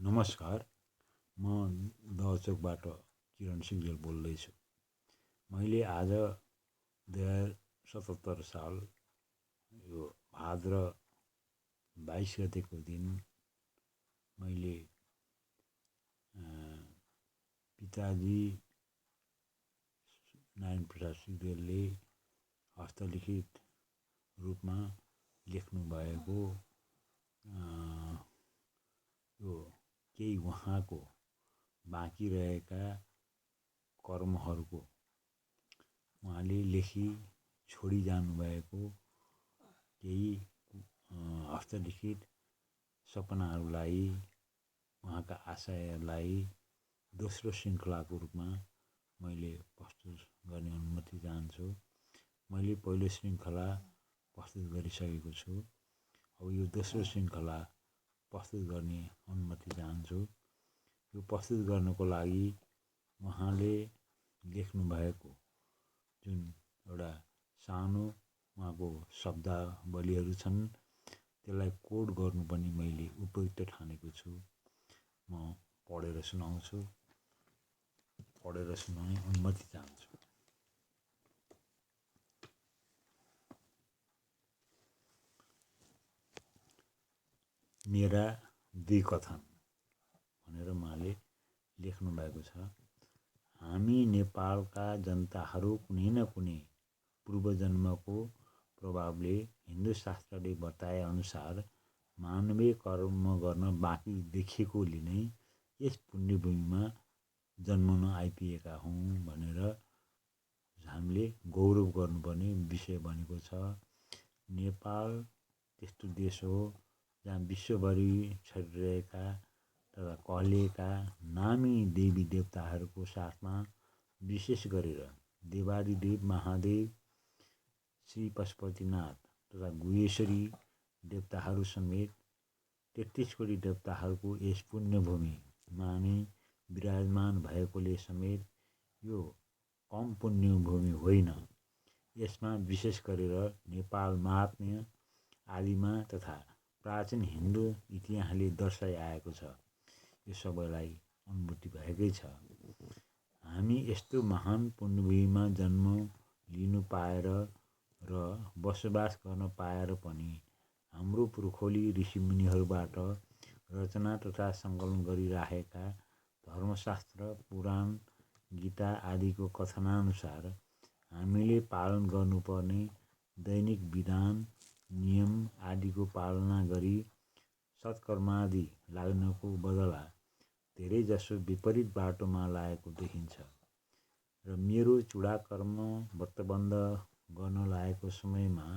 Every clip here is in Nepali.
नमस्कार, म दहचोकबाट किरण सिंहदेल बोल्दैछु। मैले आज 2077 साल यो भाद्र 22 गतेको दिन मैले पिताजी नारायण प्रसाद सिंहदेलले हस्तलिखित रूपमा लेख्नु भएको यो केही उहाँको बाँकी रहेका कर्महरूको उहाँले लेखी छोडी जानुभएको केही हस्तलिखित सपनाहरूलाई, उहाँका आशयलाई दोस्रो श्रृङ्खलाको रूपमा मैले प्रस्तुत गर्ने अनुमति चाहन्छु। मैले पहिलो श्रृङ्खला प्रस्तुत गरिसकेको छु। अब यो दोस्रो श्रृङ्खला प्रस्तुत गर्ने अनुमति चाहन्छु। यो प्रस्तुत गर्नको लागि उहाँले लेख्नुभएको जुन एउटा सानो उहाँको शब्दावलीहरू छन्, त्यसलाई कोड गर्नु पनि मैले उपयुक्त ठानेको छु। म पढेर सुनाउँछु। पढेर सुनाउने अनुमति चाहन्छु। मेरा दुई कथन भनेर उहाँले लेख्नु भएको छ। हामी नेपालका जनताहरू कुनै न कुनै पूर्वजन्मको प्रभावले हिन्दू शास्त्रले बताए अनुसार मानवीय कर्म गर्न बाँकी देखिएकोले नै यस पुण्यभूमिमा जन्मन आइपुगेका हौँ भनेर हामीले गौरव गर्नुपर्ने विषय बनेको छ। नेपाल त्यस्तो देश हो जहाँ विश्वभरि छरिरहेका तथा कहलिएका नामी देवी देवताहरूको साथमा विशेष गरेर देवादिदेव महादेव, श्री पशुपतिनाथ तथा गुह्यश्वरी देवताहरू समेत 33 कोटी देवताहरूको यस पुण्यभूमिमा नै विराजमान भएकोले समेत यो कम पुण्यभूमि होइन। यसमा विशेष गरेर नेपाल महात्म्य आदिमा तथा प्राचीन हिन्दू इतिहासले दर्शाइआएको छ। यो सबैलाई अनुभूति भएकै छ। हामी यस्तो महान पुण्यभूमिमा जन्म लिनु पाएर र बसोबास गर्न पाएर पनि हाम्रो पुर्खौली ऋषिमुनिहरूबाट रचना तथा सङ्कलन गरिराखेका धर्मशास्त्र, पुराण, गीता आदिको कथनानुसार हामीले पालन गर्नुपर्ने दैनिक विधान, नियम आदिको पालना गरी सत्कर्मादि लाग्नको बदला धेरैजसो विपरीत बाटोमा लागेको देखिन्छ र मेरो चुडाकर्म व्रतबन्ध गर्न लागेको समयमा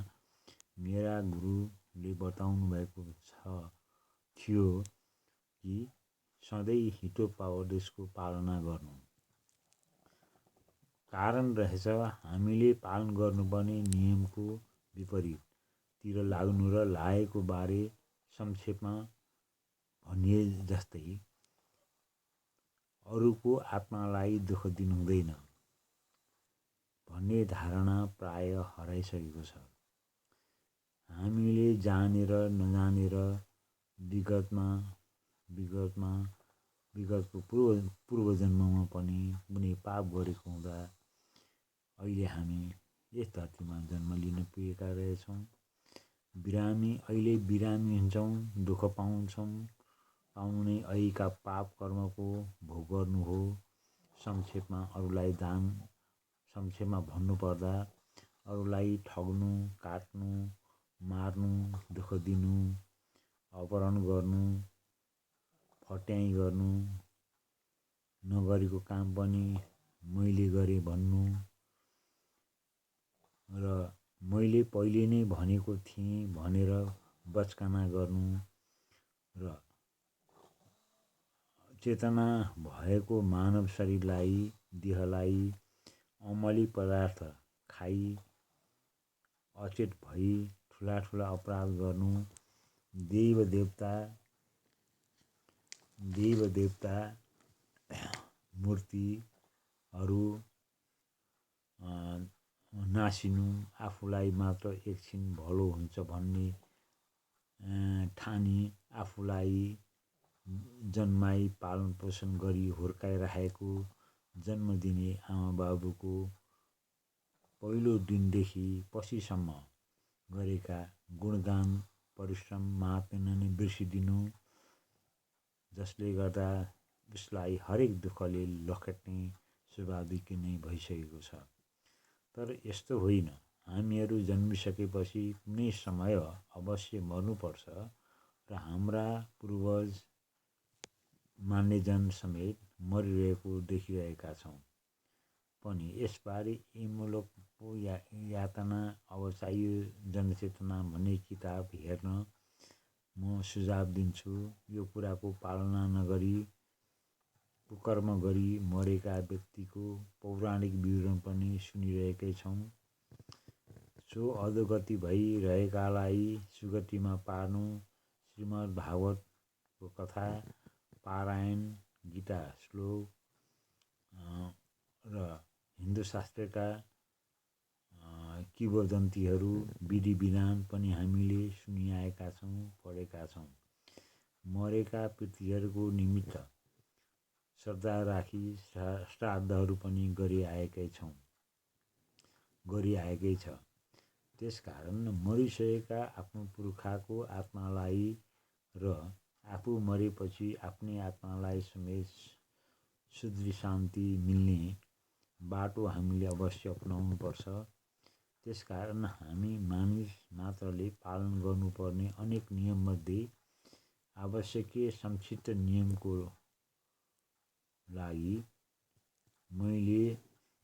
मेरा गुरुले बताउनु भएको थियो कि सधैँ हितोपदेशको पालना गर्नु। कारण रहेछ हामीले पालन गर्नुपर्ने नियमको विपरीततिर लाग्नु र लागेको बारे संक्षेपमा भनिए जस्तै अरूको आत्मालाई दुःख दिनु हुँदैन भन्ने धारणा प्राय हराइसकेको छ। हामीले जानेर नजानेर विगतको पूर्वजन्ममा पनि कुनै पाप गरेको हुँदा अहिले हामी यस धरतीमा जन्म लिन पुगेका रहेछौँ। अहिले बिरामी हुन्छौँ, दुःख पाउनु नै अहिलेका पाप कर्मको भोग गर्नु हो। संक्षेपमा भन्नुपर्दा अरूलाई ठग्नु, काट्नु, मार्नु, दुःख दिनु, अपहरण गर्नु, फट्याइ गर्नु, नगरेको काम पनि मैले गरेँ भन्नु र मैले पहिले नै भनेको थिएँ भनेर बचकाना गर्नु र चेतना भएको मानव शरीरलाई, देहलाई अमली पदार्थ खाई अचेत भई ठुला अपराध गर्नु, देवदेवता मूर्तिहरू नासिनु, आफूलाई मात्र एकछिन भलो हुन्छ भन्ने ठानी आफूलाई जन्माई पालन पोषण गरी हुर्काइराखेको जन्म दिने आमा बाबुको पहिलो दिनदेखि पछिसम्म गरेका गुणगान परिश्रम महात्म्य नै बिर्सिदिनु, जसले गर्दा उसलाई हरेक दुःखले लखेट्ने स्वाभाविक नै भइसकेको छ। तर यस्तो होइन। हामीहरू जन्मिसकेपछि कुनै समय अवश्य मर्नुपर्छ र हाम्रा पूर्वज मान्यजन समेत मरिरहेको देखिरहेका छौँ पनि। यसबारे इमलोकको यातना अब चाहियो जनचेतना भन्ने किताब हेर्न म सुझाव दिन्छु। यो कुराको पालना नगरी कुकर्म गरी मरेका व्यक्तिको पौराणिक विवरण पनि सुनिरहेकै छौँ। सो अधोगति भइरहेकालाई सुगतिमा पार्नु श्रीमद् भागवतको कथा पारायण, गीता श्लोक र हिन्दू शास्त्रका किंवदन्तीहरू विधि विधान पनि हामीले सुनिआएका छौँ, पढेका छौँ। मरेका पितृहरूको निमित्त श्रद्धा राखी श्राद्धहरू पनि गरिआएकै छ। त्यसकारण मरिसकेका आफ्नो पुर्खाको आत्मालाई र आफू मरेपछि आफ्नै आत्मालाई समेत शुद्ध शान्ति मिल्ने बाटो हामीले अवश्य अपनाउनुपर्छ। त्यसकारण हामी मानिस मात्रले पालन गर्नुपर्ने अनेक नियममध्ये आवश्यकीय संक्षिप्त नियमको लागि मैले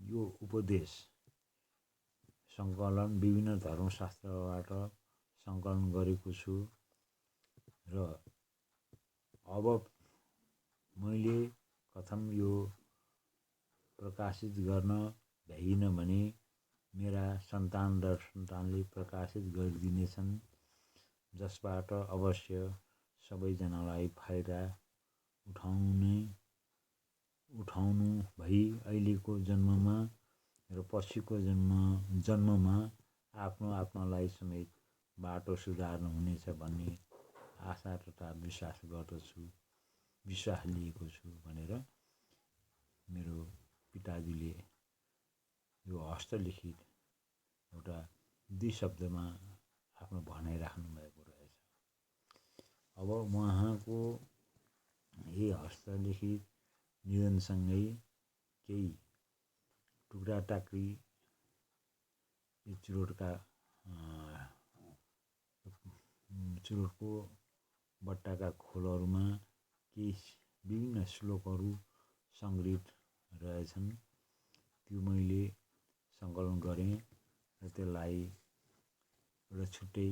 यो उपदेश सङ्कलन विभिन्न धर्मशास्त्रबाट सङ्कलन गरेको छु र अब मैले कथम यो प्रकाशित गर्न भ्याइन भने मेरा सन्तान र सन्तानले प्रकाशित गरिदिनेछन्, जसबाट अवश्य सबैजनालाई फाइदा उठाउनु भई अहिलेको जन्ममा र पछिको जन्ममा आफ्नो आत्मालाई समेत बाटो सुधार्नु हुनेछ भन्ने आशा तथा विश्वास गर्दछु, विश्वास लिएको छु भनेर मेरो पिताजीले यो हस्तलिखित एउटा 2 शब्दमा आफ्नो भनाइ राख्नु भएको रहेछ। अब उहाँको यही हस्तलिखित निधनसँगै केही टुक्रा टाक्री चुरोटको बट्टाका खोलहरूमा केही विभिन्न श्लोकहरू सङ्ग्रहित रहेछन्। त्यो मैले सङ्कलन गरेँ र त्यसलाई एउटा छुट्टै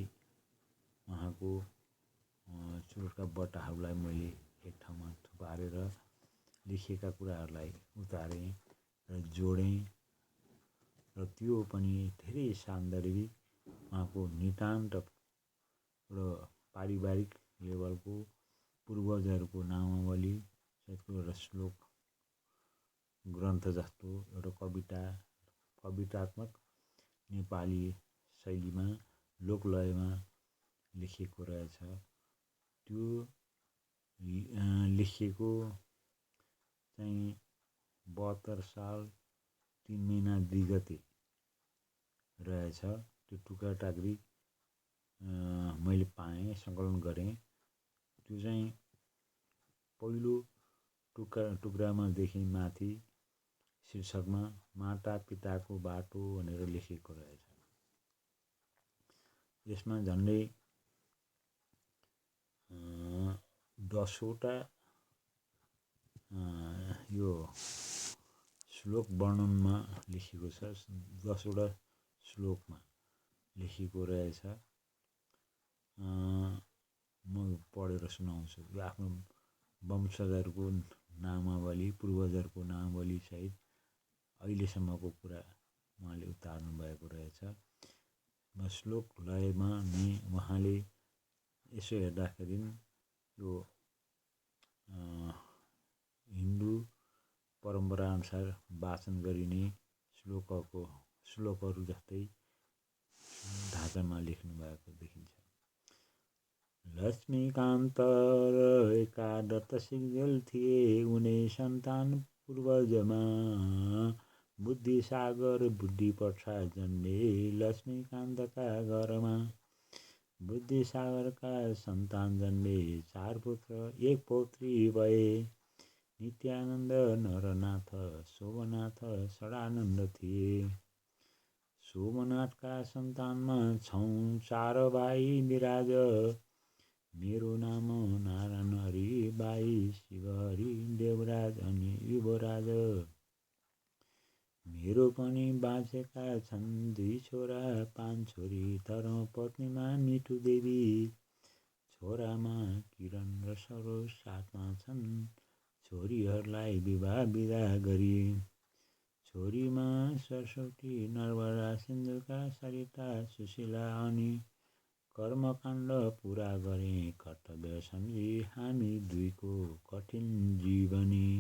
उहाँको चुरोटका बट्टाहरूलाई मैले एक ठाउँमा थुपारेर लेखिएका कुराहरूलाई उतारेँ र जोडेँ र त्यो पनि धेरै सान्दर्भिक उहाँको नितान्त एउटा पारिवारिक लेभलको पूर्वजहरूको नामावली सहितको एउटा श्लोक ग्रन्थ जस्तो एउटा कवितात्मक नेपाली शैलीमा लोकलयमा लेखिएको रहेछ। त्यो लेखिएको चाहिँ 72 साल 3 महिना 2 गते रहेछ। त्यो टुक्रा टाक्री मैले पाएँ, सङ्कलन गरेँ। त्यो चाहिँ पहिलो टुक्रामादेखि माथि शीर्षकमा माता पिताको बाटो भनेर लेखिएको रहेछ। यसमा झन्डै 10 वटा यो श्लोक वर्णनमा लेखिएको छ। 10 वटा श्लोकमा लेखिएको रहेछ। म पढेर सुनाउँछु। यो आफ्नो वंशजहरूको नामावली, पूर्वजहरूको नामावली सहित अहिलेसम्मको कुरा उहाँले उतार्नु भएको रहेछ। श्लोक लयमा नै उहाँले यसो हेर्दाखेरि यो हिन्दू परम्पराअनुसार वाचन गरिने श्लोकहरू जस्तै ढाँचामा लेख्नु भएको देखिन्छ। लक्ष्मीकान्त र एकादत्त सिग्देल थिए उनै सन्तान पूर्वजमा। बुद्धिसागर बुद्धि प्रसाद जन्मे लक्ष्मीकान्तका घरमा। बुद्धिसागरका सन्तान जन्मे 4 पुत्र 1 पौत्री भए। नित्यानन्द नरनाथ शोभनाथ षडानन्द थिए। शोभनाथका सन्तानमा छौँ 4 भाइ विराज। मेरो नाम नारायण हरि बाई शिवहरि देवराज अनि युवराज। मेरो पनि बाँचेका छन् 2 छोरा 5 छोरी धर्मपत्नीमा मिठु देवी। छोरामा किरण र सरोज साथमा छन्। छोरीहरूलाई विवाह विदा गरी। छोरीमा सरस्वती नर्मदा सिन्धुका सरिता सुशीला अनि कर्मकाण्ड पुरा गरे कर्तव्य सम्झी हामी 2 को कठिन जीवनी।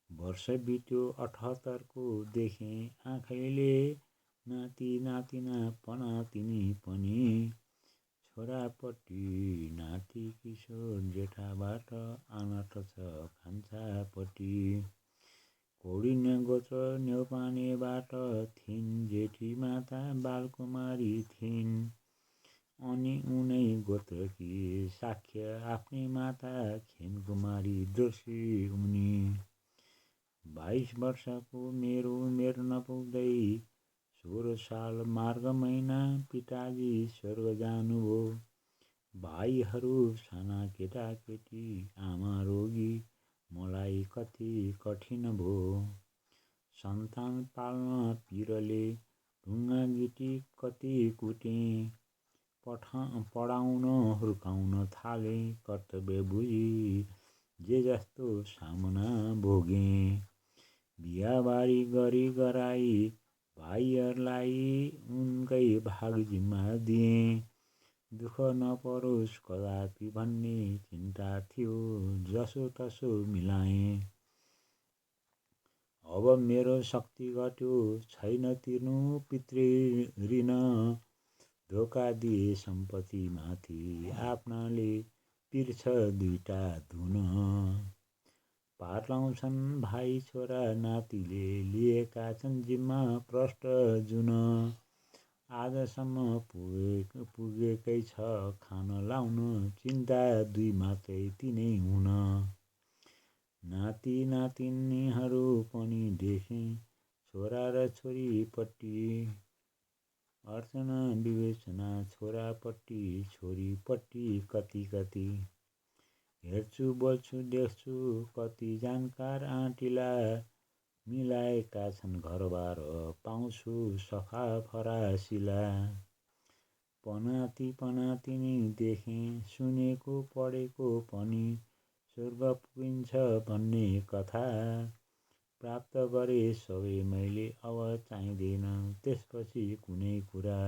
वर्ष बित्यो 78 को देखेँ आँखैले नाति नातिना पनातिनी पनि। छोरापट्टि नाति किशोर जेठाबाट अनाथ छ कान्छापट्टि। कौडिन्य गोत्र न्यौपानेबाट थिइन् जेठी माता बालकुमारी थिइन्। अनि उनै गोत्रकी साक्ष्य आफ्नै माता खेमकुमारी दोषी उनी। 22 वर्षको मेरो उमेर नपुग्दै 16 साल मार्ग महिना पिताजी स्वर्ग जानुभयो। भाइहरू साना केटाकेटी आमा रोगी मलाई कति कठिन भयो। सन्तान पाल्न पिरले ढुङ्गा गिटी कति कुटेँ। पढाउन हुर्काउन थाले कर्तव्य बुझी जे जस्तो सामना भोगेँ। बिहाबारी गरी गराई भाइहरूलाई उनकै भाग जिम्मा दिएँ। दुःख नपरोस् कदापि भन्ने चिन्ता थियो जसो तसो मिलाएँ। अब मेरो शक्ति घट्यो छैन तिर्नु पितृऋण। धोका दिए सम्पत्ति माथि आफ्नाले पिर्छ 2टा धुन। पार लाउँछन् भाइ छोरा नातिले लिएका छन् जिम्मा प्रष्ट जुन। आजसम्म पुगेकै छ खान लाउन चिन्ता 2 मात्रै तिनै हुन। नाति नातिनीहरू पनि देखेँ छोरा र छोरीपट्टि। अर्चना विवेचना छोरापट्टि छोरीपट्टि कति कति। हेर्छु बोल्छु देख्छु कति जानकार आँटिला। मिलाएका छन् घरबार पाउँछु सफा फरासिला। पनाति पनातिनी देखेँ सुनेको पढेको पनि स्वर्ग पुगिन्छ भन्ने कथा। प्राप्त गरे सबै मैले अब चाहिँदैन त्यसपछि कुनै कुरा।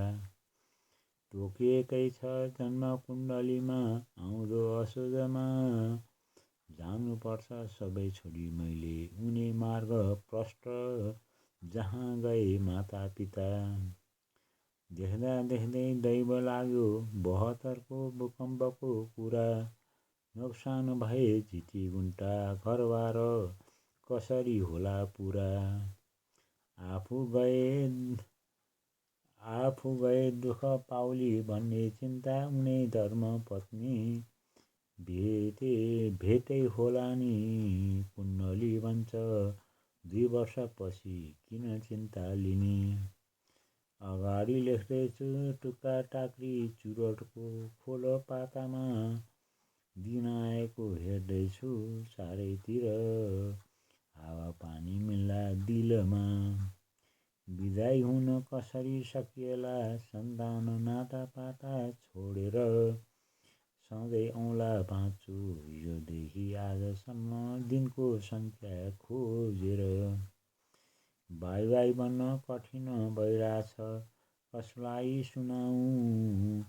तोकिएकै छ जन्मकुण्डलीमा आउँदो असोजमा। जानुपर्छ सबै छोडी मैले उनी मार्ग प्रष्ट जहाँ गए माता पिता। देख्दा देख्दै दैव लाग्यो 72 को भूकम्पको कुरा। नोक्सान भए झिटिगुन्टा घरबार कसरी होला पुरा। आफू गए दुःख पाउली भन्ने चिन्ता उनै धर्मपत्नी। भेटै होला नि कुण्डली भन्छ 2 वर्षपछि किन चिन्ता लिने। अगाडि लेख्दैछु टुक्का टाक्री चुरोटको खोलो पातामा। दिन आएको हेर्दैछु चारैतिर हावापानी मिल्ला दिलमा। बिदाई हुन कसरी सकिएला सन्तान नातापाता छोडेर। सधैँ औँला बाँच्छु हिजोदेखि आजसम्म दिनको सङ्ख्या खोजेर। भाइ भाइ बन्न कठिन भइरहेछ कसलाई सुनाऊँ।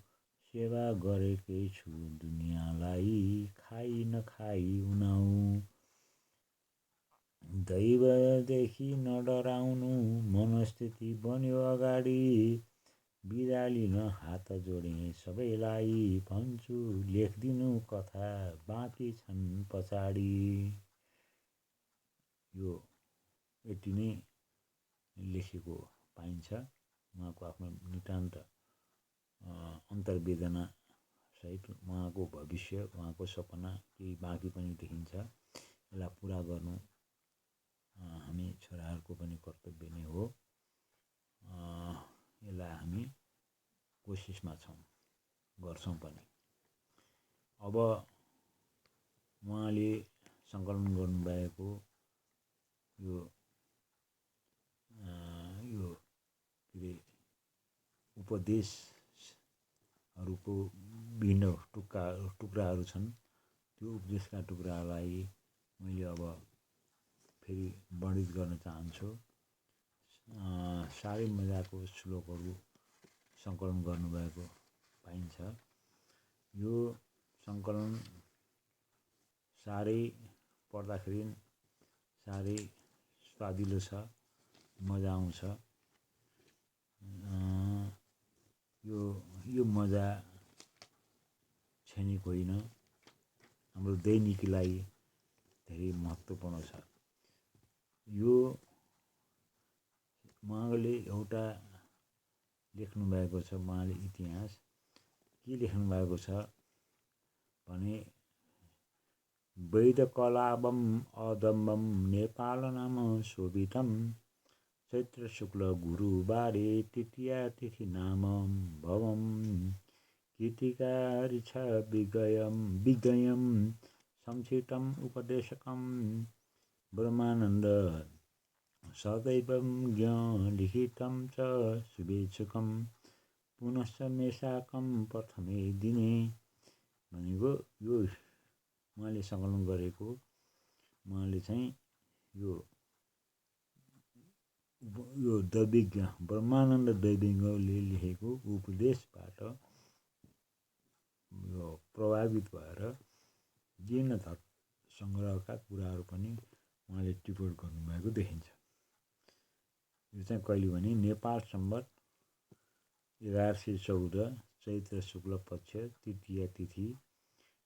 सेवा गरेकै छु दुनियाँलाई खाई नखाई उनाऊँ। दैवदेखि नडराउनु मनस्थिति बन्यो अगाडि। बिदा लिन हात जोडेँ सबैलाई भन्छु लेखिदिनु कथा बाँकी छन् पछाडि। यो यति नै लेखेको पाइन्छ। उहाँको आफ्नो नितान्त अन्तर्वेदना सहित उहाँको भविष्य, उहाँको सपना केही बाँकी पनि देखिन्छ। यसलाई पुरा गर्नु हामी छोराहरूको पनि कर्तव्य नै हो। यसलाई हामी कोसिसमा छौँ, गर्छौँ पनि। अब उहाँले सङ्कलन गर्नुभएको यो के अरे उपदेशहरूको विभिन्न टुक्राहरू छन्। त्यो उपदेशका टुक्राहरूलाई मैले अब फेरि वर्णित गर्न चाहन्छु। साह्रै मजाको श्लोकहरू सङ्कलन गर्नुभएको पाइन्छ। यो सङ्कलन साह्रै पढ्दाखेरि साह्रै स्वादिलो छ, मजा आउँछ। यो मजा क्षणिक होइन, हाम्रो दैनिकीलाई धेरै महत्त्वपूर्ण छ। यो उहाँले एउटा लेख्नुभएको छ, उहाँले इतिहास के लेख्नुभएको छ भने वैदकलावम अदम्बम नेपाल नाम शोभितम चैत्र शुक्ल गुरुबारे तृतीया तिथि नाम भवम कीर्तिकारी छ विज्ञयम संक्षिप्तम उपदेशकम ब्रह्मानन्द सदैवं लिखितं च शुभेच्छुकं पुनश्च मेषाकं प्रथमे दिने भनेको यो उहाँले सङ्कलन गरेको, उहाँले चाहिँ यो दैविज्ञ ब्रह्मानन्द दैविज्ञले लेखेको उपदेशबाट यो प्रभावित भएर जीर्णोद्धार सङ्ग्रहका कुराहरू पनि उहाँले टिप्पण गर्नुभएको देखिन्छ। यो चाहिँ कहिले भने नेपाल सम्वत 1114 चैत्र शुक्ल पक्ष तृतीय तिथि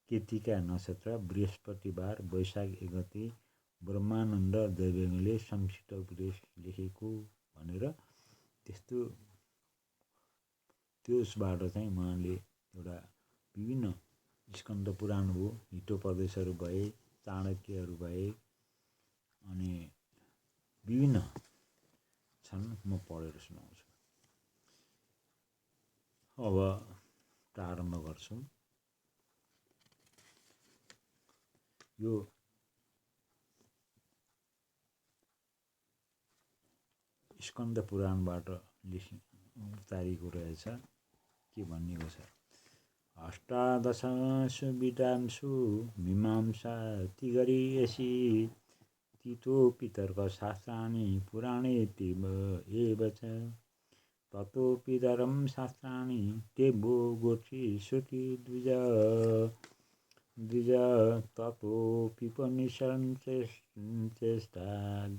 कृत्तिका नक्षत्र बृहस्पतिबार वैशाख 1 गते ब्रह्मानन्द दैवज्ञले संक्षिप्त उपदेश लेखेको भनेर त्यसबाट चाहिँ उहाँले एउटा विभिन्न स्कन्द पुराण हो, हितोपदेशहरू भए, चाणक्यहरू भए, अनि विभिन्न छन्। म पढेर सुनाउँछु। अब प्रारम्भ गर्छु। यो स्कन्द पुराणबाट उतारिएको रहेछ। के भनिएको छ? अष्टादशसु विद्यांसु मीमांसा तिगरीयसी तीतोऽपि तर्कशास्त्राणि पुराणेत्येव च ततोऽपितरं शास्त्राणि तेभ्यो गोत्री श्रुति द्विज ततोऽप्युपनिषच्चेष्टा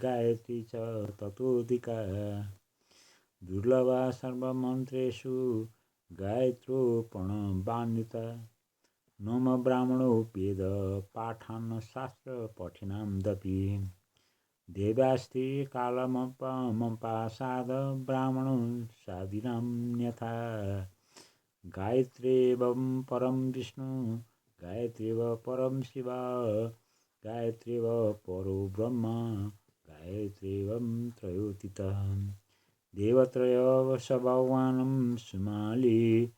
गायत्री च ततोऽधिका दुर्लभा सर्वमन्त्रेषु गायत्रोपणवान्विता नम ब्राह्मणो वेद पाठान् शास्त्र पठिनामदपि देवास्ति कालमपासाद ब्राह्मणो साधिनाम्यथा गायत्र्येवं परं विष्णु गायत्र्येव परं शिव गायत्र्येव परो ब्रह्म गायत्र्येवं त्रयोतीतः देवत्रयः स भगवानं सुमाली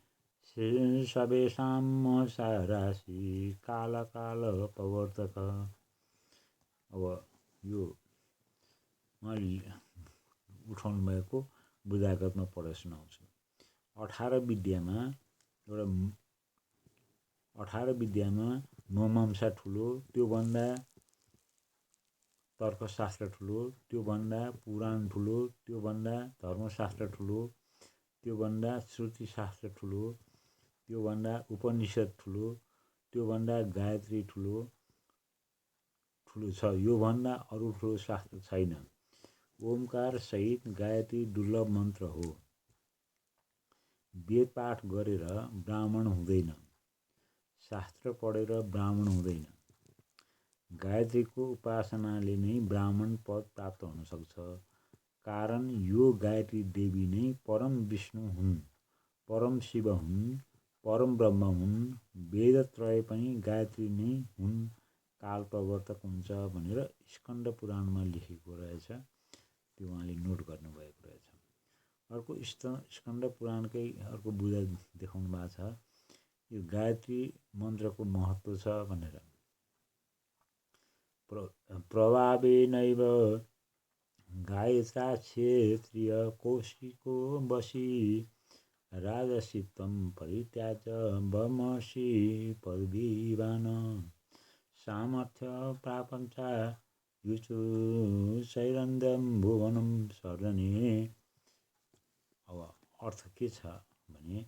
सबेषां महसाराशि कालप्रवर्तक। अब यो उहाँले उठाउनु भएको बुझागतमा पढेर सुनाउँछु। 18 विद्यामा मीमांसा ठुलो, त्योभन्दा तर्कशास्त्र ठुलो, त्योभन्दा पुराण ठुलो, त्योभन्दा धर्मशास्त्र ठुलो, त्योभन्दा श्रुतिशास्त्र ठुलो, त्योभन्दा उपनिषद ठुलो, त्योभन्दा गायत्री ठुलो छ। योभन्दा अरू ठुलो शास्त्र छैन। ओमकार सहित गायत्री दुर्लभ मन्त्र हो। वेद पाठ गरेर ब्राह्मण हुँदैन, शास्त्र पढेर ब्राह्मण हुँदैन। गायत्रीको उपासनाले नै ब्राह्मण पद प्राप्त हुन सक्छ। कारण यो गायत्री देवी नै परम विष्णु हुन्, परम शिव हुन्, परम ब्रह्म हुन्। वेदत्रय पनि गायत्री नै हुन्, काल प्रवर्तक हुन्छ भनेर स्कन्द पुराणमा लेखेको रहेछ। त्यो उहाँले नोट गर्नुभएको रहेछ। अर्को स्कन्द पुराणकै अर्को बुझाइ देखाउनु भएको छ, यो गायत्री मन्त्रको महत्त्व छ भनेर। प्रभावेनैव गायत्रा क्षेत्रीय कौशिको वशी राजसित्वं परित्याज्य ब्रह्मर्षि पदवीवान् सामर्थ्य प्रापञ्चा युचु शैरन्द्यं भुवनं सर्जने। अब अर्थ के छ भने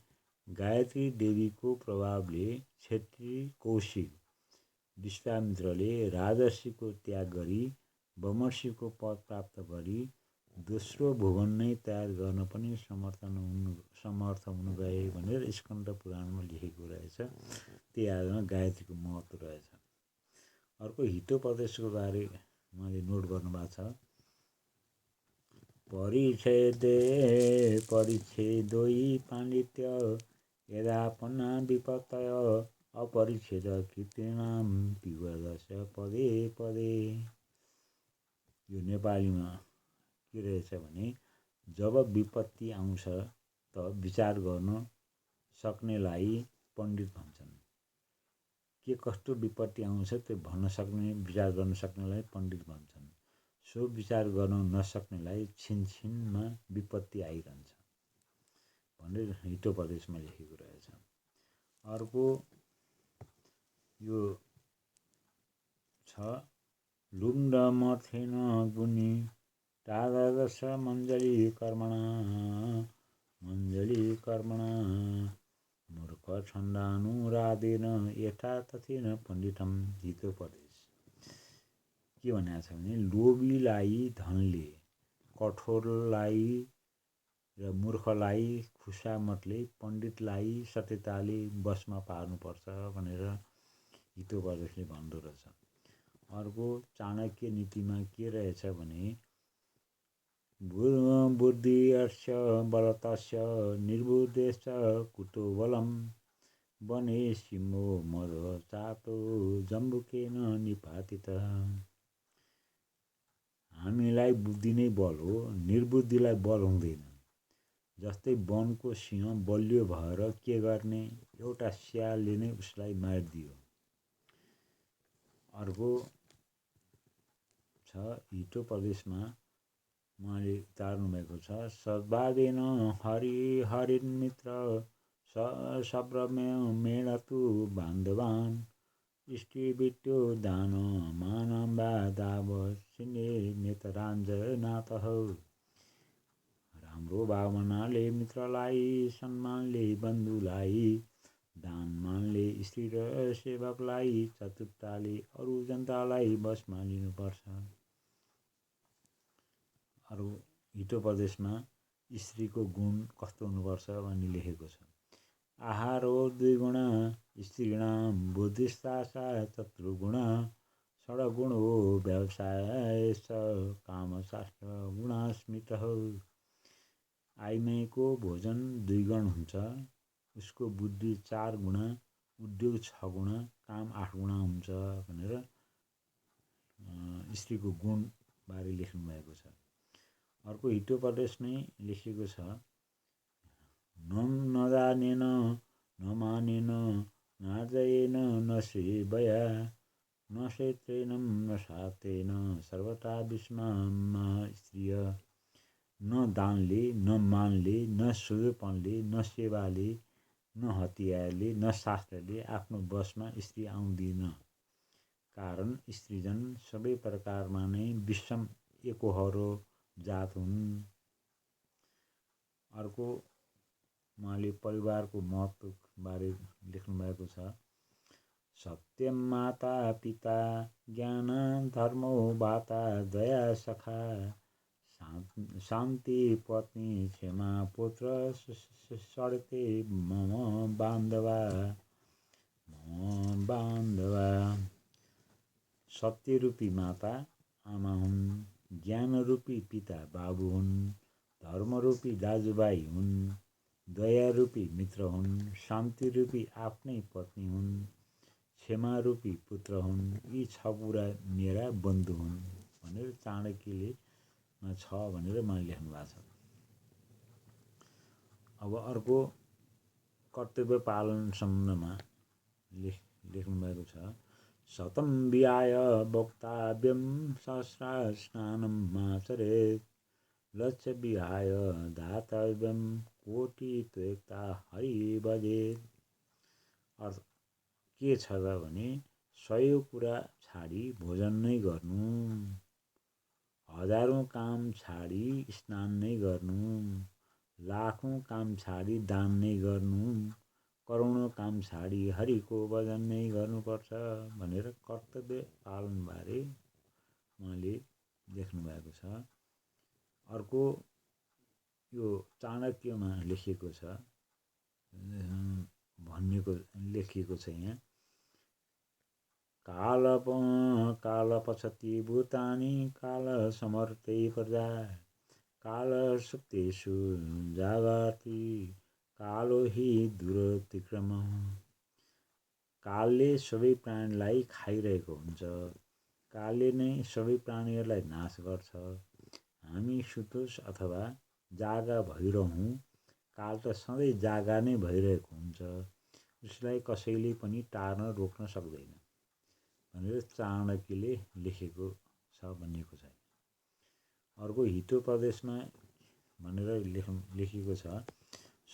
गायत्री देवीको प्रभावले क्षेत्री कौशिक विश्वामित्रले राजर्षिको त्याग गरी ब्रह्मर्षिको पद प्राप्त गरी दोस्रो भुवन नै तयार गर्न पनि समर्थ हुनु गए भनेर स्कन्द पुराणमा लेखेको रहेछ। त्यही आधारमा गायत्रीको महत्त्व रहेछ। अर्को हितोपदेशको बारे उहाँले नोट गर्नुभएको छ। परिच्छेदोइ पाण्डित्य यदापन्ना विपत्तय अपरिच्छेद कीर्तिनाम पिबदस्य पदे पदे। यो नेपालीमा के रहेछ भने जब विपत्ति आउँछ त विचार गर्न सक्नेलाई पण्डित भन्छन्। के कस्तो विपत्ति आउँछ त्यो भन्न सक्ने, विचार गर्न सक्नेलाई पण्डित भन्छन्। सो विचार गर्न नसक्नेलाई छिनछिनमा विपत्ति आइरहन्छ भनेर हितोपदेशमा लेखेको रहेछ। अर्को यो छ लुण्डमर्थेन गुणी तादर्श मञ्जली कर्मणा मूर्ख छन्दानुराधेन यथा तथेन पण्डितम। हितोपदेश के भनेको छ भने लोभीलाई धनले, कठोरलाई र मूर्खलाई खुसामतले, पण्डितलाई सत्यताले बसमा पार्नुपर्छ भनेर हितोपदेशले भन्दो रहेछ। अर्को चाणक्य नीतिमा के रहेछ भने बुद्धिर्यस्य बलतस्य निर्बुद्धेश्च कुतो बलम् वने सिंहो मदो चातो जम्बुकेन निपातितः। हामीलाई बुद्धि नै बल हो, निर्बुद्धिलाई बल हुँदैन। जस्तै वनको सिंह बलियो भएर के गर्ने, एउटा स्यालले नै उसलाई मारिदियो। अर्को छ हितोपदेशमा उहाँले तार्नु भएको छ। सद्भावेन हरिन्मित्र सब्रमेणतु बान्धवान् इष्टिविद्यो दान मानम्बा दावसिने नेतराञ्जनातः। राम्रो भावनाले मित्रलाई, सम्मानले बन्धुलाई, दान मानले स्त्री र सेवकलाई, चतुरताले अरू जनतालाई बसमा लिनुपर्छ। अरू हितोपदेशमा स्त्रीको गुण कस्तो हुनुपर्छ भन्ने लेखेको छ। आहारो द्विगुण स्त्रीणां बुद्धिस्ता चतुर्गुण षड्गुणो व्यवसायश्च कामशास्त्र गुणास्मृतः। आइमाईको भोजन 2 गुण हुन्छ, उसको बुद्धि 4 गुणा, उद्योग 6 गुणा, काम 8 गुणा हुन्छ भनेर स्त्रीको गुण बारे लेख्नु भएको छ। अर्को हितोपदेश नै लेखेको छ। नजानेन नमानेन नार्जयेन न सेवया न क्षेत्रेण न शातेन सर्वथा विस्ममा स्त्रिय। न दानले, न मानले, न सोझोपनले, न सेवाले, न हतियारले, न शास्त्रले आफ्नो बसमा स्त्री आउँदिन। कारण स्त्रीजन सबै प्रकारमा नै विषम एकोहोरो जात हुन्। अर्को उहाँले परिवारको महत्त्व बारे लेख्नु भएको छ। सत्यम माता पिता ज्ञान धर्मो वाता दया सखा शान्ति पत्नी क्षमा पुत्र सडते मम बान्धवा सत्यरूपी माता आमा हुन्, ज्ञानरूपी पिता बाबु हुन्, धर्मरूपी दाजुभाइ हुन्, दयारूपी मित्र हुन्, शान्तिरूपी आफ्नै पत्नी हुन्, क्षमारूपी पुत्र हुन्, यी छ कुरा मेरा बन्धु हुन् भनेर चाणक्यले छ भनेर उहाँले लेख्नु भएको छ। अब अर्को कर्तव्य पालन सम्बन्धमा लेख्नु भएको छ। शतं विहाय वक्तव्यं सहस्रस्नानं माचरेत्, लक्ष्य विहाय दातव्यं कोटि त्वक्ता हरि भजेत्। अर्थ के छ त भने 100 कुरा छाडी भोजन नै गर्नु, हजारौं काम छाडी स्नान नै गर्नु, लाखौं काम छाडी दान नै गर्नु, करोडौं काम छाडी हरिको भजन नै गर्नुपर्छ भनेर कर्तव्य पालनबारे उहाँले लेख्नु भएको छ। अर्को यो चाणक्यमा लेखिएको छ, लेखिएको छ यहाँ, काल पश्यति भूतानि काल समर्थे प्रजा, काल सुप्तेषु जागर्ति कालो हि दुरतिक्रम। कालले सबै प्राणीलाई खाइरहेको हुन्छ, कालले नै सबै प्राणीहरूलाई नाश गर्छ। हामी सुतोस् अथवा जागा भइरहौँ, काल त सधैँ जागा नै भइरहेको हुन्छ, उसलाई कसैले पनि टार्न रोक्न सक्दैन भनेर चाणक्यले लेखेको छ भनिएको छ। अर्को हितोपदेशमा भनेर लेखेको छ,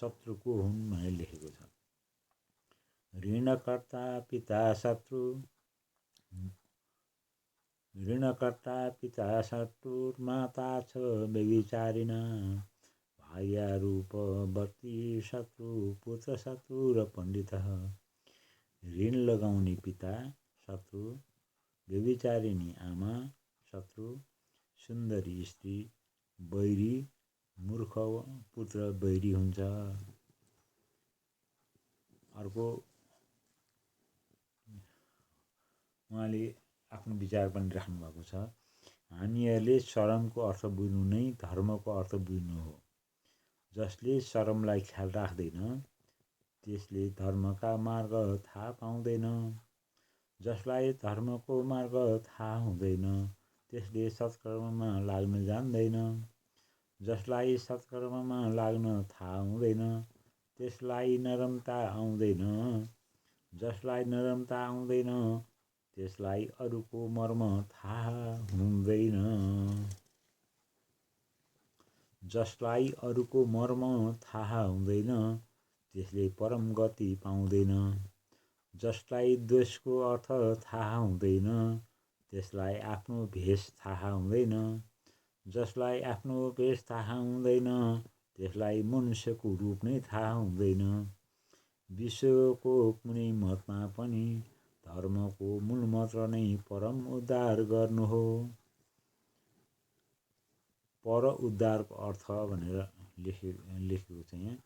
शत्रु को हुन् भनेर लेखेको छ। ऋणकर्ता पिता शत्रुर्माता छ व्यभिचारिणी, भार्यारूपवर्ती शत्रु पुत्र शत्रु र पण्डित। ऋण लगाउने पिता शत्रु, व्यभिचारिणी आमा शत्रु, सुन्दरी स्त्री बैरी, मूर्ख पुत्र बैरी हुन्छ। अर्को उहाँले आफ्नो विचार पनि राख्नु भएको छ। हामीहरूले शरमको अर्थ बुझ्नु नै धर्मको अर्थ बुझ्नु हो। जसले शरमलाई ख्याल राख्दैन त्यसले धर्मका मार्ग थाहा पाउँदैन, जसलाई धर्मको मार्ग थाहा हुँदैन त्यसले सत्कर्ममा लाग्न जान्दैन, जसलाई सत्कर्ममा लाग्न थाहा हुँदैन त्यसलाई नरमता आउँदैन, जसलाई नरमता आउँदैन त्यसलाई अरूको मर्म थाहा हुँदैन, जसलाई अरूको मर्म थाहा हुँदैन त्यसले परम गति पाउँदैन, जसलाई द्वेषको अर्थ थाहा हुँदैन त्यसलाई आफ्नो भेष थाहा हुँदैन, जसलाई आफ्नो भेष थाहा हुँदैन त्यसलाई मनुष्यको रूप नै थाहा हुँदैन। विश्वको कुनै मतमा पनि धर्मको मूल मन्त्र नै परम उद्धार गर्नु हो। पर उद्धारको अर्थ भनेर लेखेको छ यहाँ,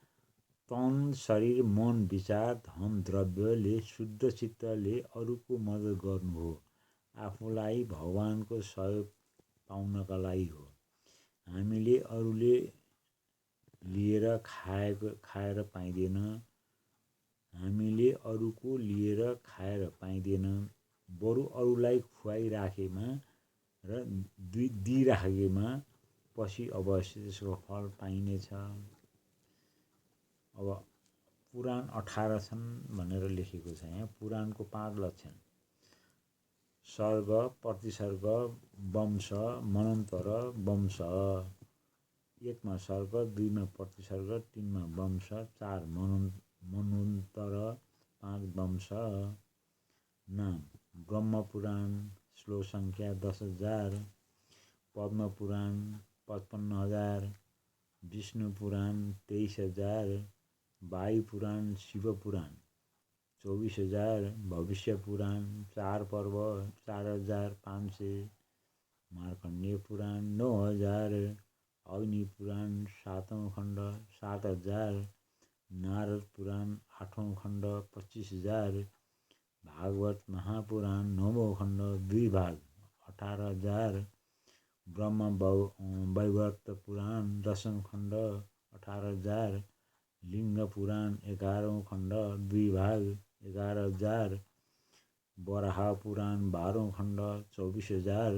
तन शरीर मन विचार धन द्रव्यले शुद्ध चित्तले अरूको मद्दत गर्नु हो, आफूलाई भगवानको सहयोग पाउनका लागि हो। हामीले अरूले लिएर खाएर पाइँदैन, हामीले अरूको लिएर खाएर पाइँदैन, बरु अरूलाई खुवाइराखेमा र दिइराखेमा पछि अवश्य त्यसको फल पाइनेछ। अब पुराण 18 छन् भनेर लेखेको छ यहाँ। पुराणको 5 लक्षण: सर्ग, प्रतिसर्ग, वंश, मन्वन्तर, वंश। 1 मा सर्ग, 2 मा प्रतिसर्ग, 3 मा वंश, 4 मन्वन्तर, 5 वंश। नाम: ब्रह्मपुराण, श्लोक सङ्ख्या 10,000, पद्मपुराण 55,000, विष्णु पुराण 23,000, वायुपुराण शिवपुराण 24,000, भविष्य पुराण 4 पर्व 4,500, मार्कण्डेय पुराण 9000, अग्नि पुराण 7औं खण्ड 7000, नारद पुराण 8औं खण्ड 25000, भागवत महापुराण 9औं खण्ड 2 भाग 18000, ब्रह्म वैवर्त पुराण 10औं खण्ड 18000, लिङ्ग पुराण 11औं खण्ड 2 भाग 11000, वराह पुराण 12औं खण्ड 24000,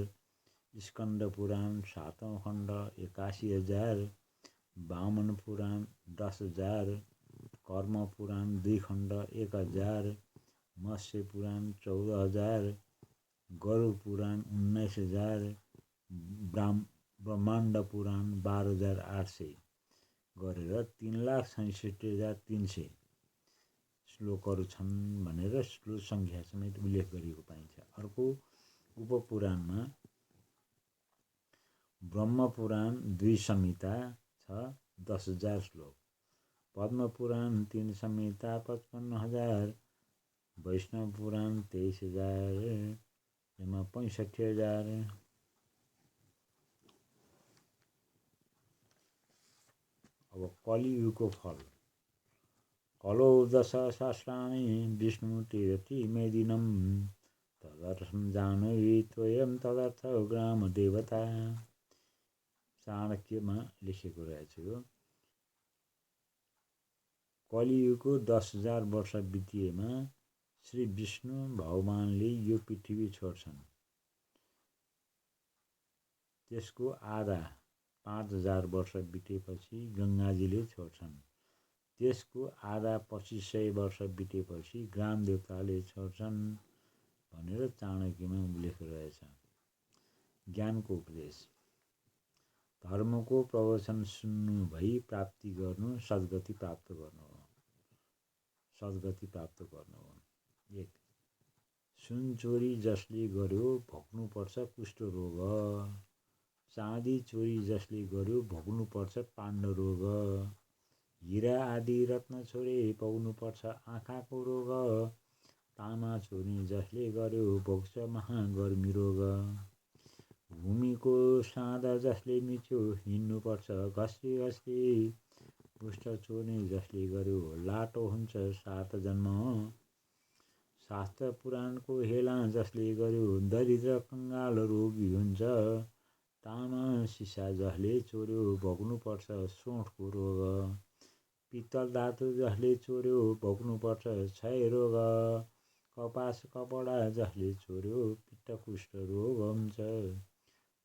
स्कन्द पुराण 7औं खण्ड 81000, वामन पुराण 10000, कर्म पुराण 2 खण्ड 1000, मत्स्य पुराण 14000, गरुड पुराण 19000, ब्रह्माण्ड पुराण 12800 गरेर 3,66,300 श्लोकहरू छन् भनेर श्लोक सङ्ख्या समेत उल्लेख गरिएको पाइन्छ। अर्को उपपुराणमा ब्रह्म पुराण 2 संहिता छ 10,000 श्लोक, पद्म पुराण 3 संहिता 55,000, वैष्णव पुराण 23,000 एमा 65,000। अब कलियुगको फल। कलो दश सहस्राणि विष्णु तीरति मेदिनम तदर्थम जानवी त्वयं तदर्थ ग्राम देवता। चाणक्यमा लेखेको रहेछ यो। कलियुगको 10,000 वर्ष बितिएमा श्री विष्णु भगवानले यो पृथ्वी छोड्छन्। त्यसको आधा 5,000 वर्ष बितेपछि गङ्गाजीले छोड्छन्। त्यसको आधा 2500 वर्ष बितेपछि ग्राम देवताले छोड्छन् भनेर चाणक्यमा उल्लेख रहेछ। ज्ञानको उपदेश। धर्मको प्रवचन सुन्नु भई प्राप्ति गर्नु सद्गति प्राप्त गर्नु हो। सद्गति प्राप्त गर्नु हो। 1. सुन चोरी जसले गर्यो भोग्नुपर्छ कुष्ठ रोग। चाँदी चोरी जसले गर्यो भोग्नुपर्छ पाण्ड रोग। हीरा आदि रत्न छोरे भोग्नुपर्छ आँखाको रोग। तामा चोरी जसले गर्यो भोग्छ महागर्मी रोग। भूमिको साँध जसले मिच्यो हिँड्नुपर्छ घस्री घस्री। पुष्ट चोर्ने जसले गर्यो लाटो हुन्छ 7 जन्म। शास्त्र पुराणको हेला जसले गर्यो दरिद्र कंगाल रोगी हुन्छ। तामा सिसा जसले चोर्यो भोग्नुपर्छ सोठको रोग। पित्तल धातु जसले चोर्यो भोग्नुपर्छ क्षय रोग। कपास कपडा जसले चोर्यो पित्त कुष्ठ रोग हुन्छ।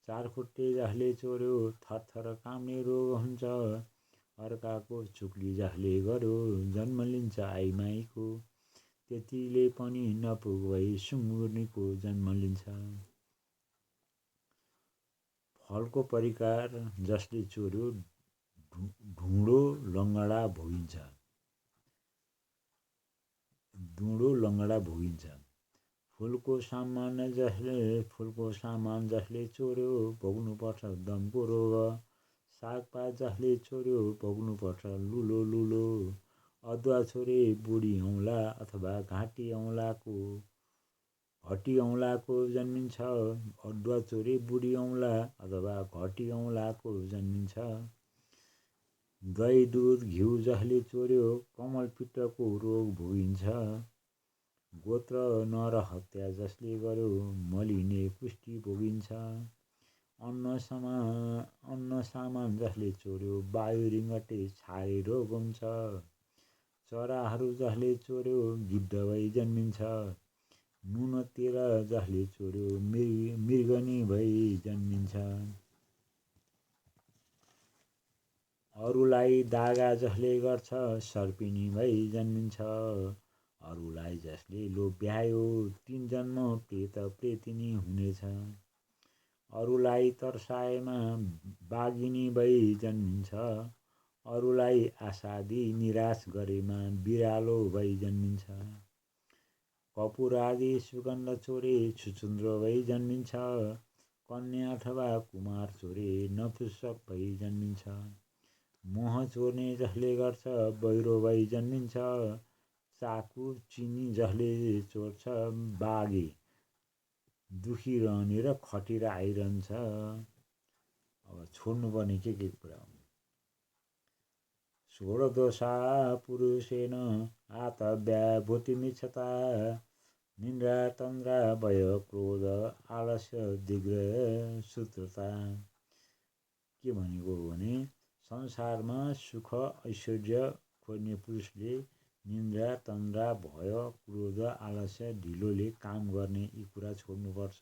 चारखुट्टे जसले चोर्यो थरथर काम्ने रोग हुन्छ। अर्काको चुक्ली जसले गर्यो जन्म लिन्छ आइमाईको। त्यतिले पनि नपुग भई सुँगुरनीको जन्म लिन्छ। फलको परिकार जसले चोर्यो ढुँडो लङ्गडा भोगिन्छ। फुलको सामान जसले चोर्यो भोग्नुपर्छ दमको रोग। सागपात जसले चोर्यो भोग्नुपर्छ लुलो लुलो। अदुवा छोरे बुढी औँला अथवा घाँटी औँलाको जन्मिन्छ। अदुवा चोरे बुढी औँला अथवा घटी औँलाको जन्मिन्छ। दही दुध घिउ जसले चोर्यो कमलपित्तको रोग भोगिन्छ। गोत्र नर हत्या जसले गर्यो मलिने कुष्ठी भोगिन्छ। अन्न सामान जसले चोर्यो वायु रिङ्गटे छारे रोग हुन्छ। चराहरू जसले चोर्यो गिद्ध भई जन्मिन्छ। नुन तेल जसले चोर्यो मृगनी भई जन्मिन्छ। अरूलाई दागा जसले गर्छ सर्पिनी भई जन्मिन्छ। अरूलाई जसले लोभ्यायो 3 जन्म प्रेत प्रेतिनी हुनेछ। अरूलाई तर्साएमा बाघिनी भई जन्मिन्छ। अरूलाई आशा दिई निराश गरेमा बिरालो भई जन्मिन्छ। कपुर आदि सुगन्ध चोरे छुचुन्द्रो भई जन्मिन्छ। कन्या अथवा कुमार चोरे नपुंसक भई जन्मिन्छ। मोह चोर्ने जसले गर्छ बहिरो भई जन्मिन्छ। चाकु चिनी जसले चोर्छ बाघे दुखी रहने र खटेर आइरहन्छ। अब छोड्नुपर्ने के कुरा हो? षोडदोषा पुरुषेण आतव्याभूतिमिच्छता निन्द्रा तन्द्रा भय क्रोध आलस्य दिग्र सूत्रता। के भनेको हो भने संसारमा सुख ऐश्वर्य खोज्ने पुरुषले निन्द्रा तन्द्रा भय क्रोध आलस्य ढिलोले काम गर्ने यी कुरा छोड्नुपर्छ।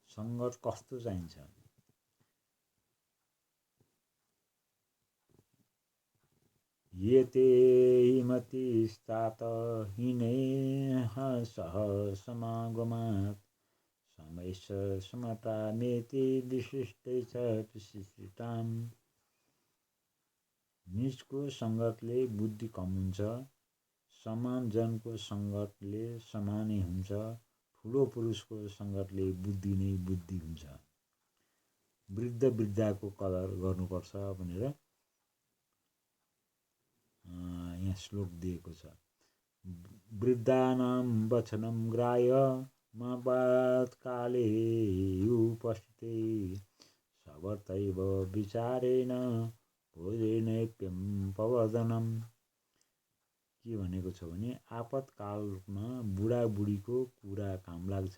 सङ्गत कस्तो चाहिन्छ? ये ते हिमतिस्तात हिनेह सह समागमात् समयश्च समतामेति विशिष्टै च विशिष्टाम्। निजको सङ्गतले बुद्धि कम हुन्छ, समान जनको सङ्गतले समानै हुन्छ, ठुलो पुरुषको सङ्गतले बुद्धि नै बुद्धि हुन्छ। वृद्ध वृद्धाको कदर गर्नुपर्छ भनेर यहाँ श्लोक दिएको छ। वृद्धानां वचनं ग्राह्य महाभारतकाले उपस्थिते सवर्तैव विचारेण भोजनैप्यं प्रवर्धनम्। के भनेको छ भने आपतकालमा बुढाबुढीको कुरा काम लाग्छ।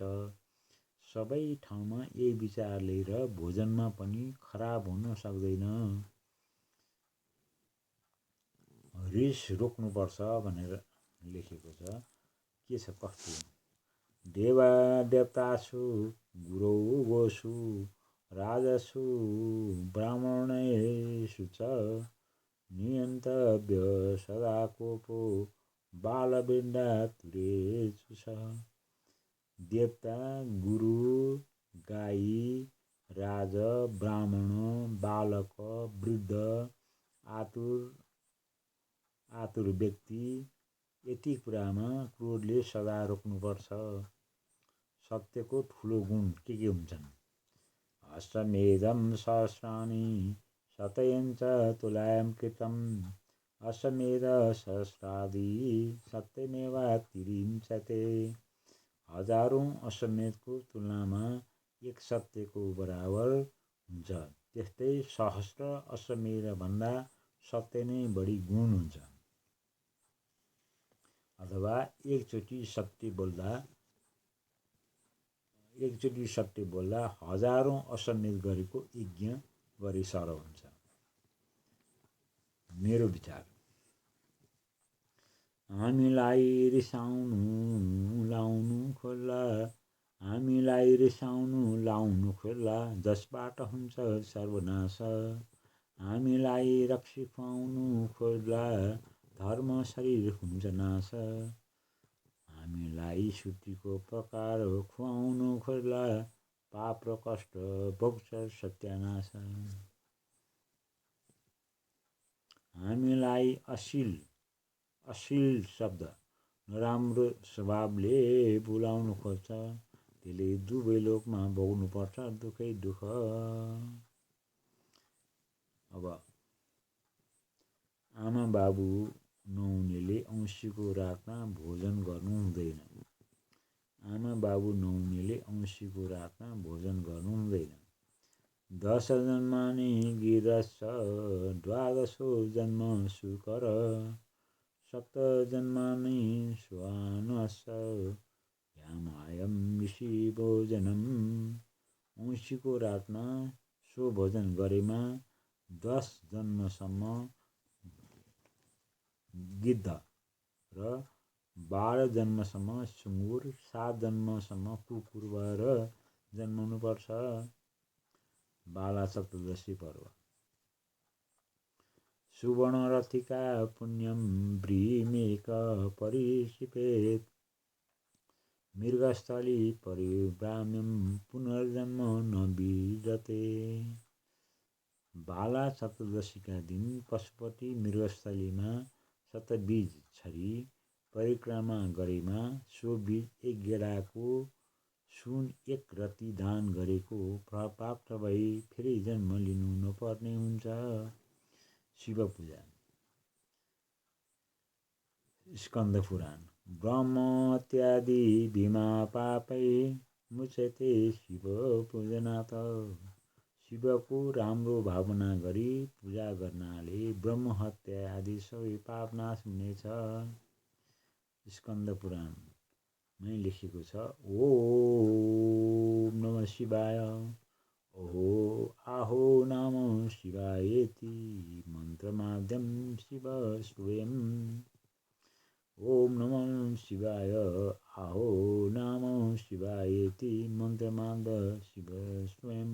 सबै ठाउँमा यही विचार लिएर भोजनमा पनि खराब हुन सक्दैन। रिस रोक्नुपर्छ भनेर लेखेको छ। के छ कस्तो? देवा देवतासु गुरौ गोषु राजसु ब्राह्मणेषु च नियन्तव्य सदा कोपो बालवृन्दातुरेषु च। देवता, गुरु, गाई, राज, ब्राह्मण, बालक, वृद्ध, आतुर व्यक्ति यति कुरामा क्रोधले सदा रोक्नुपर्छ। सत्यको ठुलो गुण के हुन्छन्? अश्वमेधं सहस्राणि शतयञ्च तुलां कृतम् अश्वमेध सहस्रादि सत्यमेवातिरिञ्चते। हजारौं अश्वमेधको तुलनामा एक सत्यको बराबर हुन्छ। त्यस्तै सहस्र अश्वमेधभन्दा सत्य नै बढी गुण हुन्छ। अथवा एकचोटि सत्य बोल्दा हजारौं अश्वमेध गरेको यज्ञ गरे सर हुन्छ। मेरो विचार, हामीलाई रिसाउनु लाउनु खोज्ला जसबाट हुन्छ सर्वनाश। हामीलाई रक्सी खुवाउनु खोज्ला धर्म शरीर हुन्छ नाश। हामीलाई सुतीको प्रकार खुवाउनु खोज्ला पाप र कष्ट भोग्छ सत्यानाश। हामीलाई अश्लील शब्द नराम्रो स्वभावले बोलाउनु खोज्छ त्यसले दुवै लोकमा भोग्नुपर्छ दुःखै दुःख। अब आमा बाबु नहुनेले औँसीको रातमा भोजन गर्नु हुँदैन। आमा बाबु नहुनेले औँसीको रातमा भोजन गर्नु हुँदैन। 10 जन्मानि गिरश्च द्वादशो जन्म शुकर 7 जन्मानि श्वानश्च यामायं ऋषि भोजनम्। औँसीको रातमा सो भोजन गरेमा 10 जन्मसम्म गिद्ध र 12 जन्मसम्म सुँगुर 7 जन्मसम्म कुकुर भएर जन्मनुपर्छ। बाला सप्तदशी पर्व। सुवर्णरथिका पुण्यं व्रीमेक परिक्षिपेत् मृगस्थली परिभ्राम्यं पुनर्जन्म न विद्यते। बाला सप्तदशीका दिन पशुपति मृगस्थलीमा शतबीज छरी परिक्रमा गरेमा सो बीज एक गेडाको सुन एक रति दान गरेको फल प्राप्त भई फेरि जन्म लिनु नपर्ने हुन्छ। शिव पूजा। स्कन्द पुराण ब्रह्मत्यादि भीमा पापै मुच्यते शिव पूजनाथ। शिवको राम्रो भावना गरी पूजा गर्नाले ब्रह्महत्या आदि सबै पाप नाश हुनेछ। स्कन्द पुराणमै लेखेको छ। ओम नमः शिवाय। ओहो आहो नमः शिवायेति मन्त्रमाद्यं शिव स्वयं। ओम नमः शिवाय आहो नमः शिवायेति मन्त्रमाद शिव स्वयं।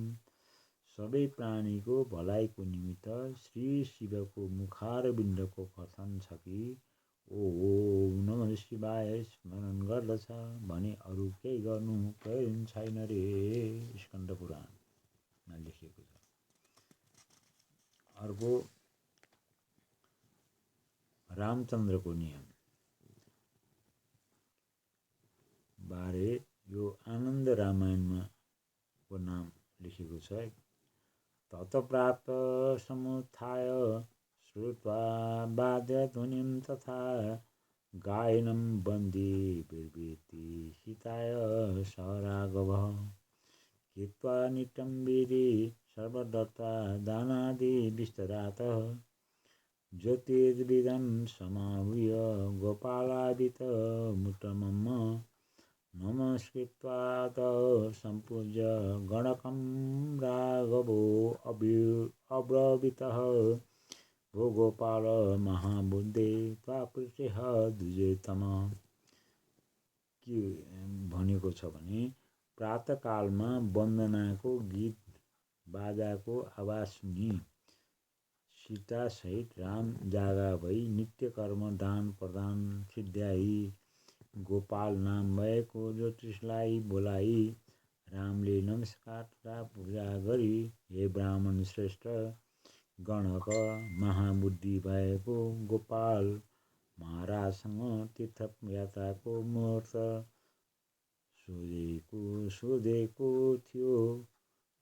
सबै प्राणीको भलाइको निमित्त श्री शिवको मुखारविन्दको कथन छ कि ओम नमः शिवाय स्मरण गर्दछ भने अरू केही गर्नु प्रयोजन छैन रे। स्कन्द पुराणमा लेखिएको छ। अर्को रामचन्द्रको नियम बारे यो आनन्द रामायणमा को नाम लेखेको छ। ततप्राप्त समुत्थाय श्रुत्वा वाद्यध्वनिं तथा गायनं वन्दे बिर्वेति हिताय स राघवः। कृत्वा नित्यं वीरे सर्वदत्ता दानादि विस्तरातः ज्योतिर्विदं समाहूय गोपालादितमुत्तमम् नमस्कृत्वा सम्पूज्य गणकं राघवो अब्रवीतः भो गोपाल महाबुद्धे त्वापृष्टेह द्विजेतम। के भनेको छ भने प्रातःकालमा वन्दनाको गीत बाजाको आवाज सुनि सीतासहित राम जागा भई नित्य कर्म दान प्रदान सिद्ध्याई गोपाल नाम भएको ज्योतिषलाई बोलाई रामले नमस्कार तथा पूजा गरी हे ब्राह्मण श्रेष्ठ गणक महाबुद्धि भएको गोपाल महाराजसँग तीर्थयात्राको मुहूर्त सोधेको थियो।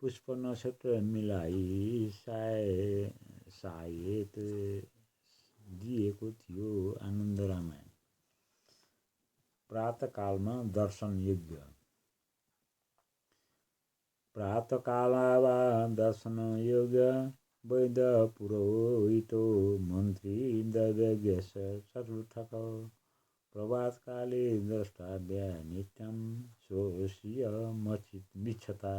पुष्प नक्षत्र मिलाई सायत दिएको थियो। आनन्द रामायण। प्रातःकालमा दर्शन योग्य। प्रातःकालवा दर्शन योग्य वैद्य पुरोहितो मन्त्री दैवज्ञ चतुर्थक प्रभातकाले द्रष्टव्य नित्यं स्वस्यि मिच्छता।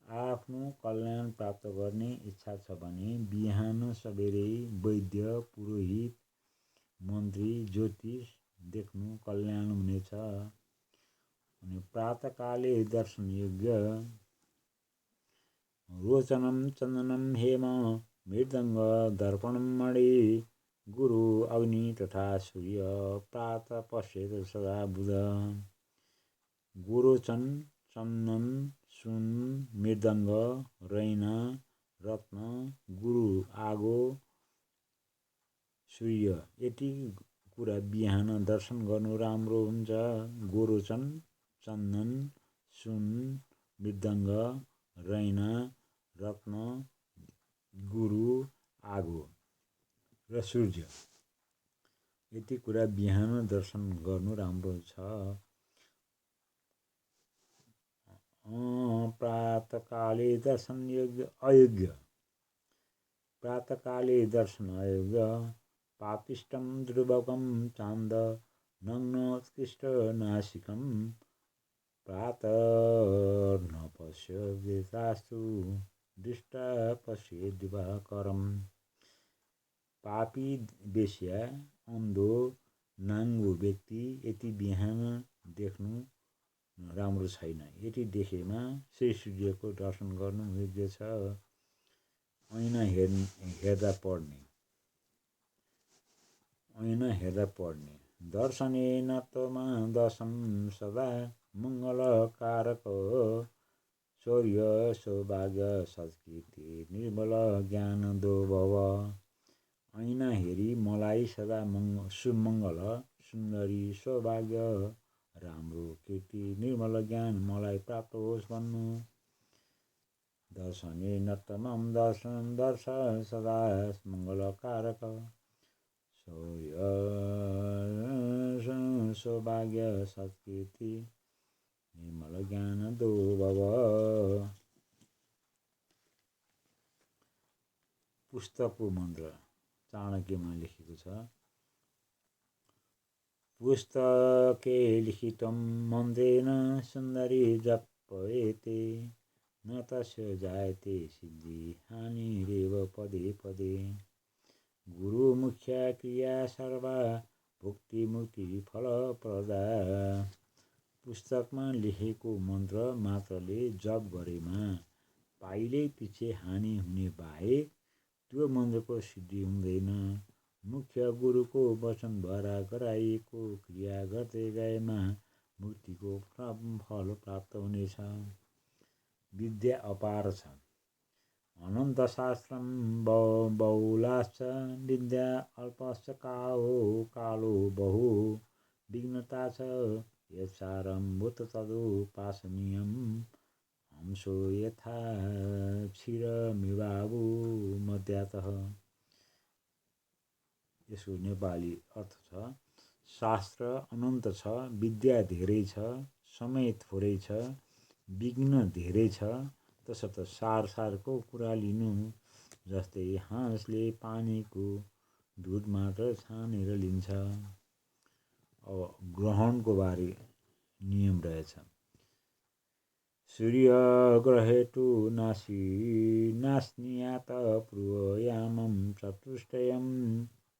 आफ्नो कल्याण प्राप्त गर्ने इच्छा छ भने बिहान सबेरै वैद्य पुरोहित मन्त्री ज्योतिष देख्नु कल्याण हुनेछ। अनि प्रातःकाले दर्शन योग्य रोचनं चन्दनं हेम मृदङ्ग दर्पणं मणि गुरु अग्नि तथा सूर्य प्रातः पश्येत सदा बुध। गोरोचन चन्दन सुन मृदङ्ग रैना रत्न गुरु आगो सूर्य यति कुरा बिहान दर्शन गर्नु राम्रो हुन्छ। गोरोचन चन्दन सुन मृदङ्ग रैना रत्न गुरु आगो र सूर्य यति कुरा बिहान दर्शन गर्नु राम्रो छ। प्रातःकाले दर्शन अयोग्य। प्रातःकाले दर्शन अयोग्य पापिष्टं दुर्भगं चान्द नग्नोत्कृष्ट नासिकं प्रातर्न पश्येतास्तु दृष्टा पश्ये दिवाकरम्। पापी वेश्या अन्धो नाङ्गो व्यक्ति यति बिहान देख्नु राम्रो छैन। यति देखेमा श्री सूर्यको दर्शन गर्नु योग्य छ। ऐना हेर्दा पढ्ने दर्शनेन त्वमा दशम सदा मङ्गलकारक शौर्य सौभाग्य सत्कीर्ति निर्मल ज्ञान दो भव। ऐना हेरी मलाई सदा सुमङ्गल सुन्दरी सौभाग्य राम्रो कीर्ति निर्मल ज्ञान मलाई प्राप्त होस् भन्नु। दर्शनेन तमं दर्श सदा मङ्गलकारक शौर्य सौभाग्य सत्कीर्ति निर्मल ज्ञान दो भव। पुस्तकको मन्त्र चाणक्यमा लेखेको छ। पुस्तके लिखितं मन्त्रेण सुन्दरी जप्यते न तस्य जायते सिद्धि हानिरेव पदे पदे। गुरु मुख्य क्रिया सर्वा भुक्ति मुक्ति फलप्रदा। पुस्तकमा लेखेको मन्त्र मात्रले जप गरेमा पाइलै पछि हानि हुने बाहेक त्यो मन्त्रको सिद्धि हुँदैन। मुख्य गुरुको वचनद्वारा गराइएको क्रिया गर्दै गएमा मुक्तिको फल प्राप्त हुनेछ। विद्या अपार छ, अनन्त शास्त्रम बहुलाश्च विद्या अल्पश्च कालो बहु। विघ्नता छ यत्सारं भूत तदुपासनीयम् हंसो यथा क्षीरमिवाबु मद्यातः। यसको नेपाली अर्थ छ, शास्त्र अनन्त छ, विद्या धेरै छ, समय थोरै छ, विघ्न धेरै छ, तसर्थ सारको कुरा लिनु जस्तै हाँसले पानीको दुध मात्र छानेर लिन्छ। अब ग्रहणको बारे नियम रहेछ। सूर्य ग्रहेतु नास्नियात पूर्वयामं चतुष्टयम्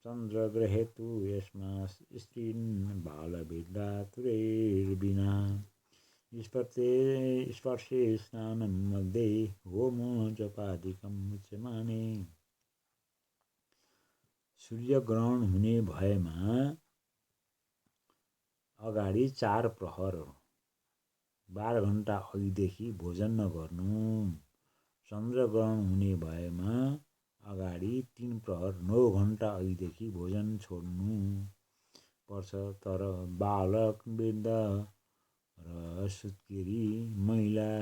चन्द्र ग्रहेतु यस्मा स्त्रीन् बालविद्यातुरैर्विना। स्पर्शे स्नानं मध्ये होमो जपादिकं मुच्यमाने। सूर्यग्रहण हुने भएमा अगाडि 4 प्रहर 12 घण्टा अघिदेखि भोजन नगर्नु। चन्द्रग्रहण हुने भएमा अगाडि 3 प्रहर 9 घण्टा अघिदेखि भोजन छोड्नु पर्छ। तर बालक, वृद्ध र सुत्केरी, महिला,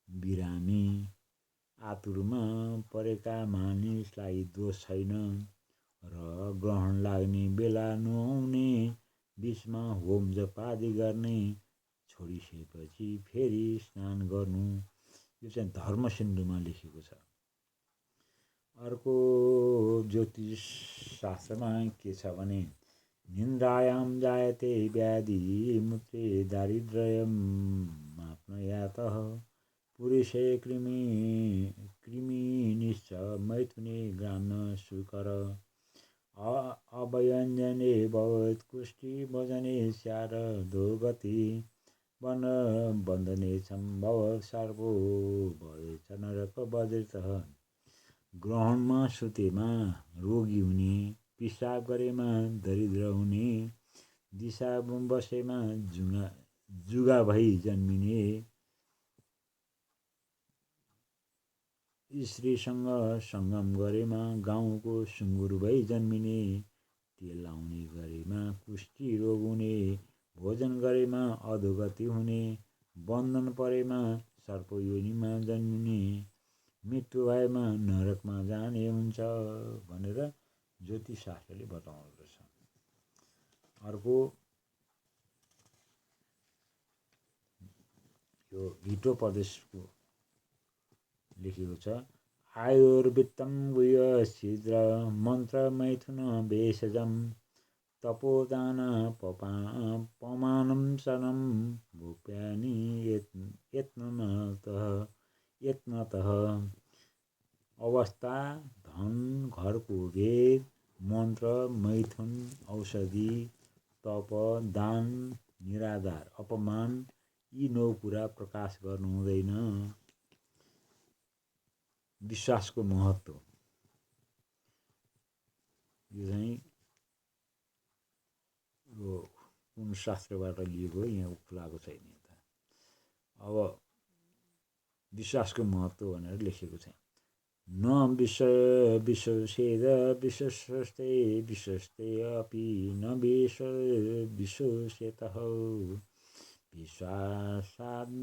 बिरामी, आतुरमा परेका मानिसलाई दोष छैन र ग्रहण लाग्ने बेला नुहाउने बीचमा होम जप आदि गर्ने छोडिसकेपछि फेरि स्नान गर्नु। यो चाहिँ धर्मसिन्धुमा लेखेको छ। अर्को ज्योतिष शास्त्रमा के छ भने निन्द्रायां जायते व्याधि मूत्रे दारिद्र्यम् माप्नुयातः पुरुषे कृमिनिश्च मैथुने ग्राम्य शुकर अभयञ्जने भवेत् कुष्ठी भजने स्यार्दो गति वनबन्धने सम्भव सर्पो भवेत् नरक बज्रितः। ग्रहणमा सुतेमा रोगी हुने, पिसाब गरेमा दरिद्र हुने, दिशा बसेमा जुगा भई जन्मिने, स्त्रीसँग सङ्गम गरेमा गाउँको सुँगुर भई जन्मिने, तेल लाउने गरेमा कुष्ठी रोग हुने, भोजन गरेमा अधोगति हुने, बन्धन परेमा सर्प योनिमा जन्मिने, मृत्यु भएमा नरकमा जाने हुन्छ भनेर ज्योतिष शास्त्रले बताउँदछ। अर्को यो हितोपदेशको लेखेको छ। आयुर्वित्तं गुह्य छिद्र मन्त्र मैथुन भेषजं तपोदान पमानं शनं भूप्यानि यत्नतः। अवस्था, धन, घरको भेद, मन्त्र, मैथुन, औषधि, तप, दान, निराधार, अपमान यी 9 कुरा प्रकाश गर्नु हुँदैन। विश्वासको महत्त्व यो चाहिँ कुन शास्त्रबाट लिएको यहाँ खुलाएको छैन। अब विश्वासको महत्त्व भनेर लेखेको छ। न विश्वसेद विश्वस्ते विश्वस्ते अपि न विश्वसेतः विश्वासाद्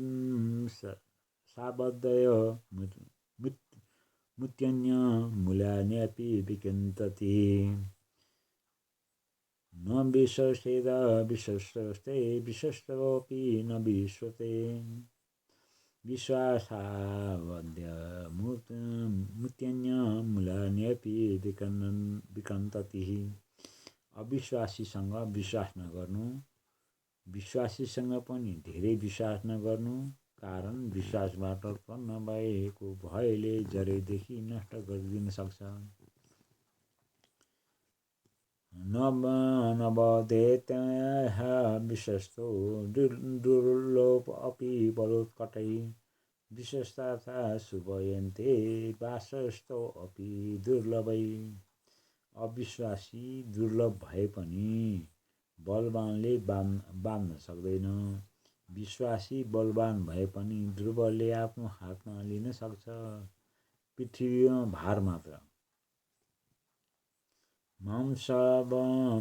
मुत्यन्य मूल्यान्यपि विकिन्तति। न विश्वसेद विश्वस्ते विश्वस्तोऽपि न विश्वते विश्वासावद्य मुत्यन्यमूलान्यपि विकन्ततिः। अविश्वासीसँग विश्वास नगर्नु, विश्वासीसँग पनि धेरै विश्वास नगर्नु, कारण विश्वासबाट उत्पन्न भएको भयले जरैदेखि नष्ट गरिदिन सक्छ। नवदेत विश्वस्तो दुर्लोभ अपि बलोत्कटै विश्वस्ता शुभयन्ते वासस्तो अपि दुर्लभै। अविश्वासी दुर्लभ भए पनि बलवानले बाँध्न सक्दैन, विश्वासी बलवान भए पनि दुर्बलले आफ्नो हातमा लिन सक्छ। पृथ्वीमा भार मात्र।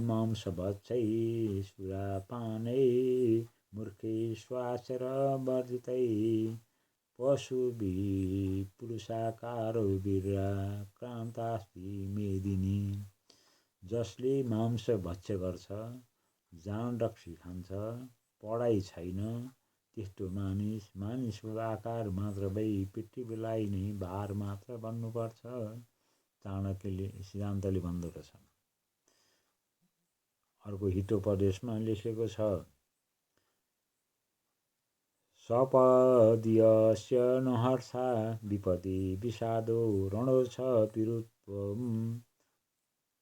मांसभक्षै सुरापानै मूर्खै स्वाचर वर्जितै पशुभिः पुरुषाकारो वीराक्रान्तास्ति मेदिनी। जसले मांस भक्ष्य गर्छ, जाँड रक्सी खान्छ, पढाइ छैन, त्यस्तो मानिसको आकार मात्र भई पृथ्वीलाई नै भार मात्र बन्नुपर्छ। चाणक्यले सिद्धान्तले भन्दो रहेछ। अर्को हितोपदेशमा लेखेको छ, सपदीयस्य न हर्षा विपदि विषादो रणो छ पिरुत्वम्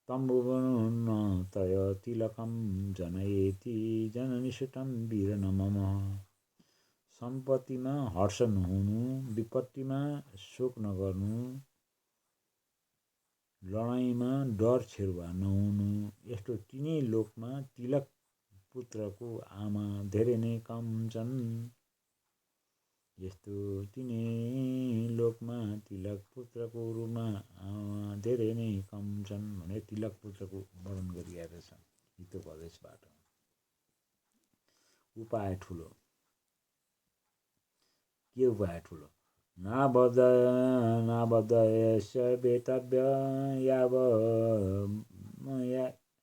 तम्बुवन् तय तिलकं जनयेति जननिषुतं वीर न मम। सम्पत्तिमा हर्ष नहुनु, विपत्तिमा शोक नगर्नु, लडाईँमा डर छेरुवा नहुनु, यस्तो तिनै लोकमा तिलक पुत्रको आमा धेरै नै कम हुन्छन्। यस्तो तिनै लोकमा तिलक पुत्रको रूपमा आमा धेरै नै कम हुन्छन् भने तिलक पुत्रको वर्णन गरिएको छ हितोपदेशबाट। उपाय ठुलो। के उपाय ठुलो? नाबद्धयस्य वेतव्य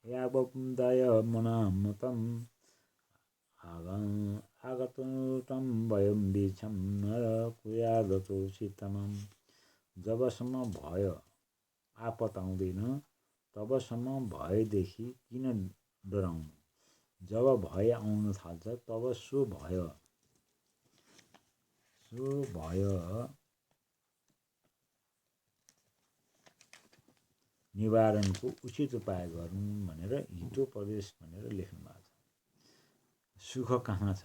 यावदय मनामतम् आगतुतं भयं बीक्षं न कुर्यादतो चित्तमम्। जबसम्म भय आपत आउँदैन तबसम्म भयदेखि किन डराउनु? जब भय आउन थाल्छ तब सो भय निवारणको उचित उपाय गर्नु भनेर हितोपदेश भनेर लेख्नु भएको छ। सुख कहाँ छ?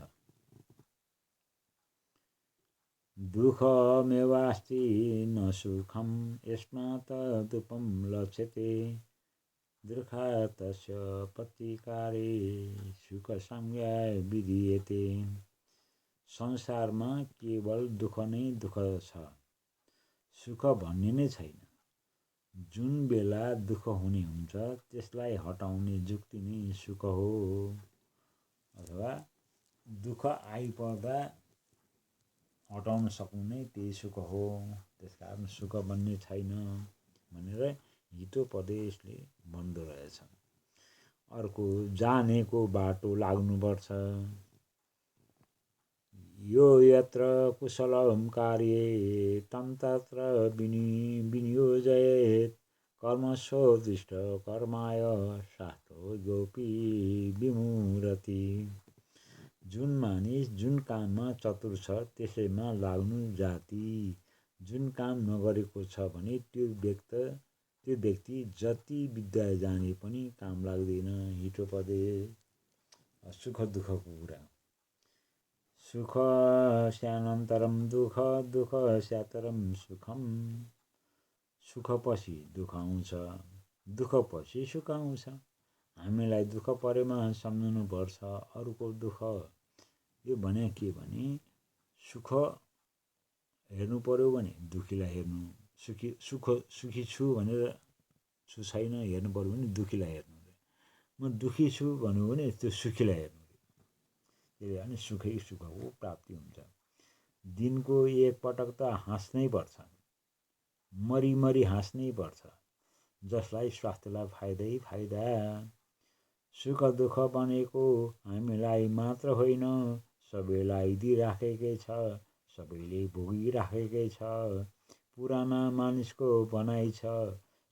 दुःखमेवास्ति न सुखं यस्मात् दुःखं लक्ष्यते दुःखातस्य प्रतिकारे सुखसंज्ञा विधीयते। संसारमा केवल दुःख नै दुःख छ, सुख भन्ने नै छैन। जुन बेला दुःख हुने हुन्छ त्यसलाई हटाउने जुक्ति नै सुख हो, अथवा दुःख आइपर्दा हटाउन सक्नु नै त्यही सुख हो। त्यसकारण सुख भन्ने छैन भनेर हितोपदेशले भन्दो रहेछ। अर्को, जानेको बाटो लाग्नुपर्छ। यो यत्र कुशलं कार्ये तं तत्र विनियोजयेत् कर्मसोदिष्ट कर्माय शास्त्रोऽपि विमुह्यति। जुन मानिस जुन काममा चतुर छ त्यसैमा लाग्नु जाति, जुन काम नगरेको छ भने त्यो व्यक्ति जति विद्या जाने पनि काम लाग्दैन। हितोपदेश। सुख दुःखको कुरा। सुख स्यानन्तरं दुःख, दुःख स्यातरं सुखम। सुखपछि दुःख आउँछ, दुःखपछि सुख आउँछ। हामीलाई दुःख परेमा सम्झनु पर्छ अरूको दुःख। यो भने के भने सुख हेर्नु पर्यो भने दुखीलाई हेर्नु, सुखी छु भनेर छु छैन हेर्नु पर्यो भने दुखीलाई हेर्नु। म दुखी छु भन्यो भने त्यो सुखीलाई हेर्नु। त्यही भएर सुखै सुखको प्राप्ति हुन्छ। दिनको एक पटक त हाँस्नै पर्छ, मरी हाँस्नै पर्छ, जसलाई स्वास्थ्यलाई फाइदै फाइदा। सुख दुःख बनेको हामीलाई मात्र होइन, सबैलाई दिइराखेकै छ, सबैले भोगिराखेकै छ। पुराना मानिसको भनाइ छ,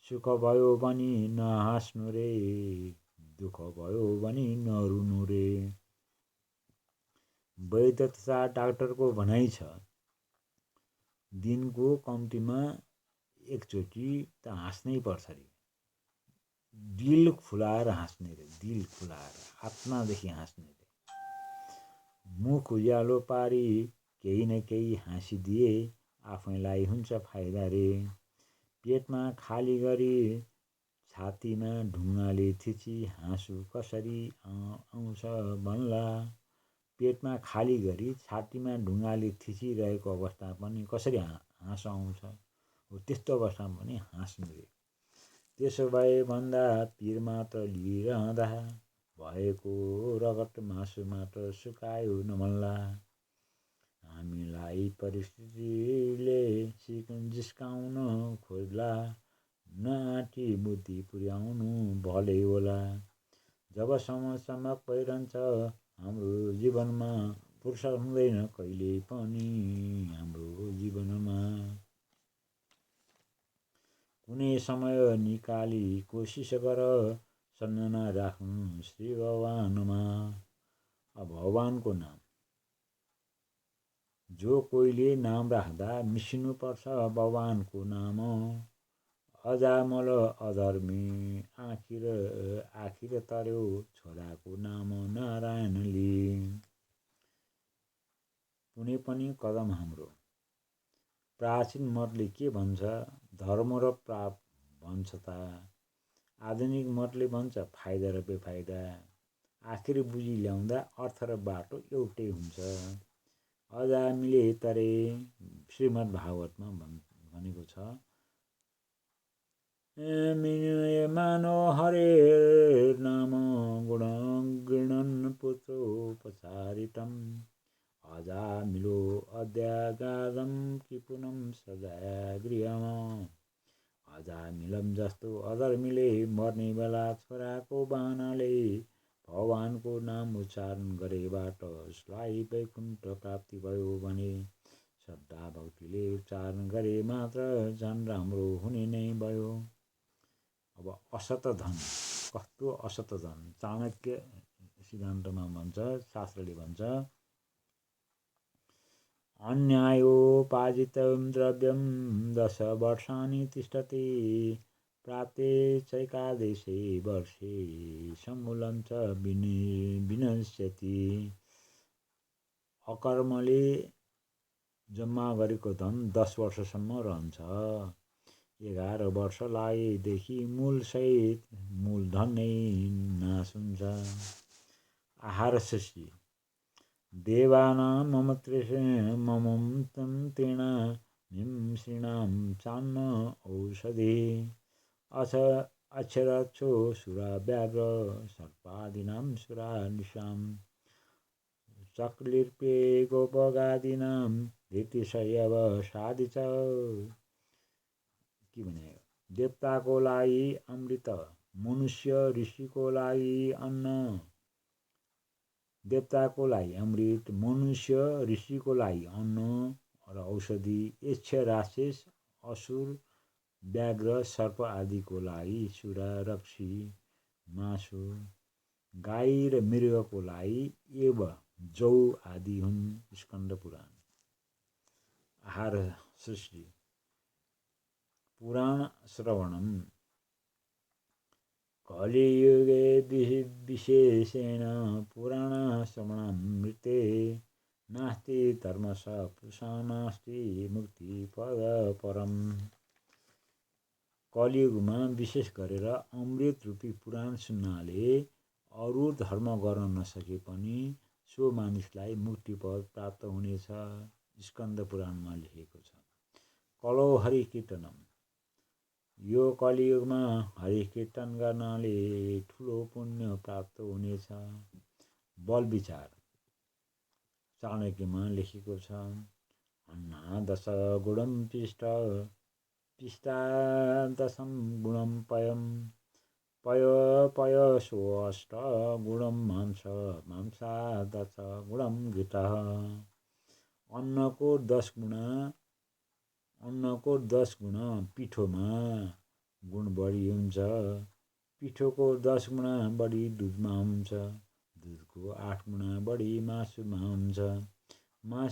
सुख भयो भने नहाँस्नु रे, दुःख भयो भने नरुनु रे। वैद्य तथा डाक्टरको भनाइ छ, दिनको कम्तीमा एकचोटि त हाँस्नै पर्छ रे। दिल खुलाएर हाँस्ने रे, दिल खुलाएर आत्मादेखि हाँस्ने रे। मुख उज्यालो पारी केही न केही हाँसिदिए आफैलाई हुन्छ फाइदा रे। पेटमा खाली गरी छातीमा ढुङ्गाले थिची हाँसु कसरी आउँछ भन्ला। पेटमा खाली गरी छातीमा ढुङ्गाले थिचिरहेको अवस्था पनि कसरी हाँसो आउँछ, हो त्यस्तो अवस्थामा पनि हाँस्नु रे। त्यसो भए भन्दा पिर मात्र लिइरहँदा भएको रगत मासु मात्र सुकायो नभन्ला। हामीलाई परिस्थितिले जिस्काउन खोज्ला, नआँटी बुद्धि पुर्याउनु भलै होला। जबसम्म चमक भइरहन्छ हाम्रो जीवनमा, फुर्सद हुँदैन कहिले पनि हाम्रो जीवनमा। कुनै समय निकाली कोसिस गर, सम्झना राख्नु श्री भगवानमा। भगवानको नाम, जो कोहीले नाम राख्दा मिसिनुपर्छ भगवानको नाम। अजामल अधर्मी आखिर तर्यो, छोराको नाम नारायणले। कुनै पनि कदम हाम्रो प्राचीन मतले के भन्छ, धर्म र पाप भन्छ त। आधुनिक मतले भन्छ फाइदा र बेफाइदा। आखिर बुझी ल्याउँदा अर्थ र बाटो एउटै हुन्छ। अजामिले तरे श्रीमद् भागवतमा भनेको छ, मानो हरे नाम गुण गृणन् पुत्रोपचारितम्। अजामिलो अद्यागाधं कृपणं सजाय गृहम्। अजामिलम जस्तो अधर्मीले मर्ने बेला छोराको बहानाले भगवानको नाम उच्चारण गरेबाट उसलाई वैकुण्ठ प्राप्ति भयो भने, श्रद्धा भक्तिले उच्चारण गरे मात्र झन् राम्रो हुने नै भयो। अब असत धन, कस्तो असत धन, चाणक्य सिद्धान्तमा भन्छ, शास्त्रले भन्छ, अन्यायोपार्जितं द्रव्यं 10 वर्षाणि तिष्ठति, प्राप्ते चैकादशे वर्षे समूलं च विनश्यति। अकर्मले जम्मा गरेको धन 10 वर्षसम्म रहन्छ। 11 वर्ष लागेदेखि मूलसहित मूलधन नै नाश हुन्छ। आहार सृष्टि, देवानां मम तृणां चान्न औषधिः। अक्षरक्षो सुरा व्याघ्र सर्पादीनां सुरा निशाम्। चक्लिर्पे गोपगादीनां धृतिशय्यव साधि च। के भने, देवताको लागि अमृत, मनुष्य ऋषिको लागि अन्न। देवताको लागि अमृत, मनुष्य ऋषिको लागि अन्न र औषधि, यक्ष राक्षस असुर व्याघ्र सर्प आदिको लागि सुरा रक्सी मासु, गाई र मृगको लागि एव जौ आदि हुन्। स्कन्द पुराण। आहार सृष्टि, पुराण श्रवणम्। कलियुगे विशेषेण पुराण श्रवणामृते, नास्ति धर्मश पुरुषा नास्ति मुक्ति पद परम। कलियुगमा विशेष गरेर अमृत रूपी पुराण सुन्नाले अरू धर्म गर्न नसके पनि सो मानिसलाई मुक्ति पद प्राप्त हुनेछ। स्कन्द पुराणमा लेखेको छ। कलौ हरि कीर्तनम, यो कलियुगमा हरि कीर्तन गर्नाले ठुलो पुण्य प्राप्त हुनेछ। बल विचार, चाणक्यमा लेखेको छ। अन्ना दश गुणम पिष्टा दशम गुणम पयम, पय पय सो अष्ट गुणम मांसा दश गुणम घृतः। अन्नको 10 गुणा पिठोमा गुण बढी हुन्छ। पिठोको 10 गुणा बढी दुधमा हुन्छ। दुधको 8 गुणा बढी मासुमा हुन्छ।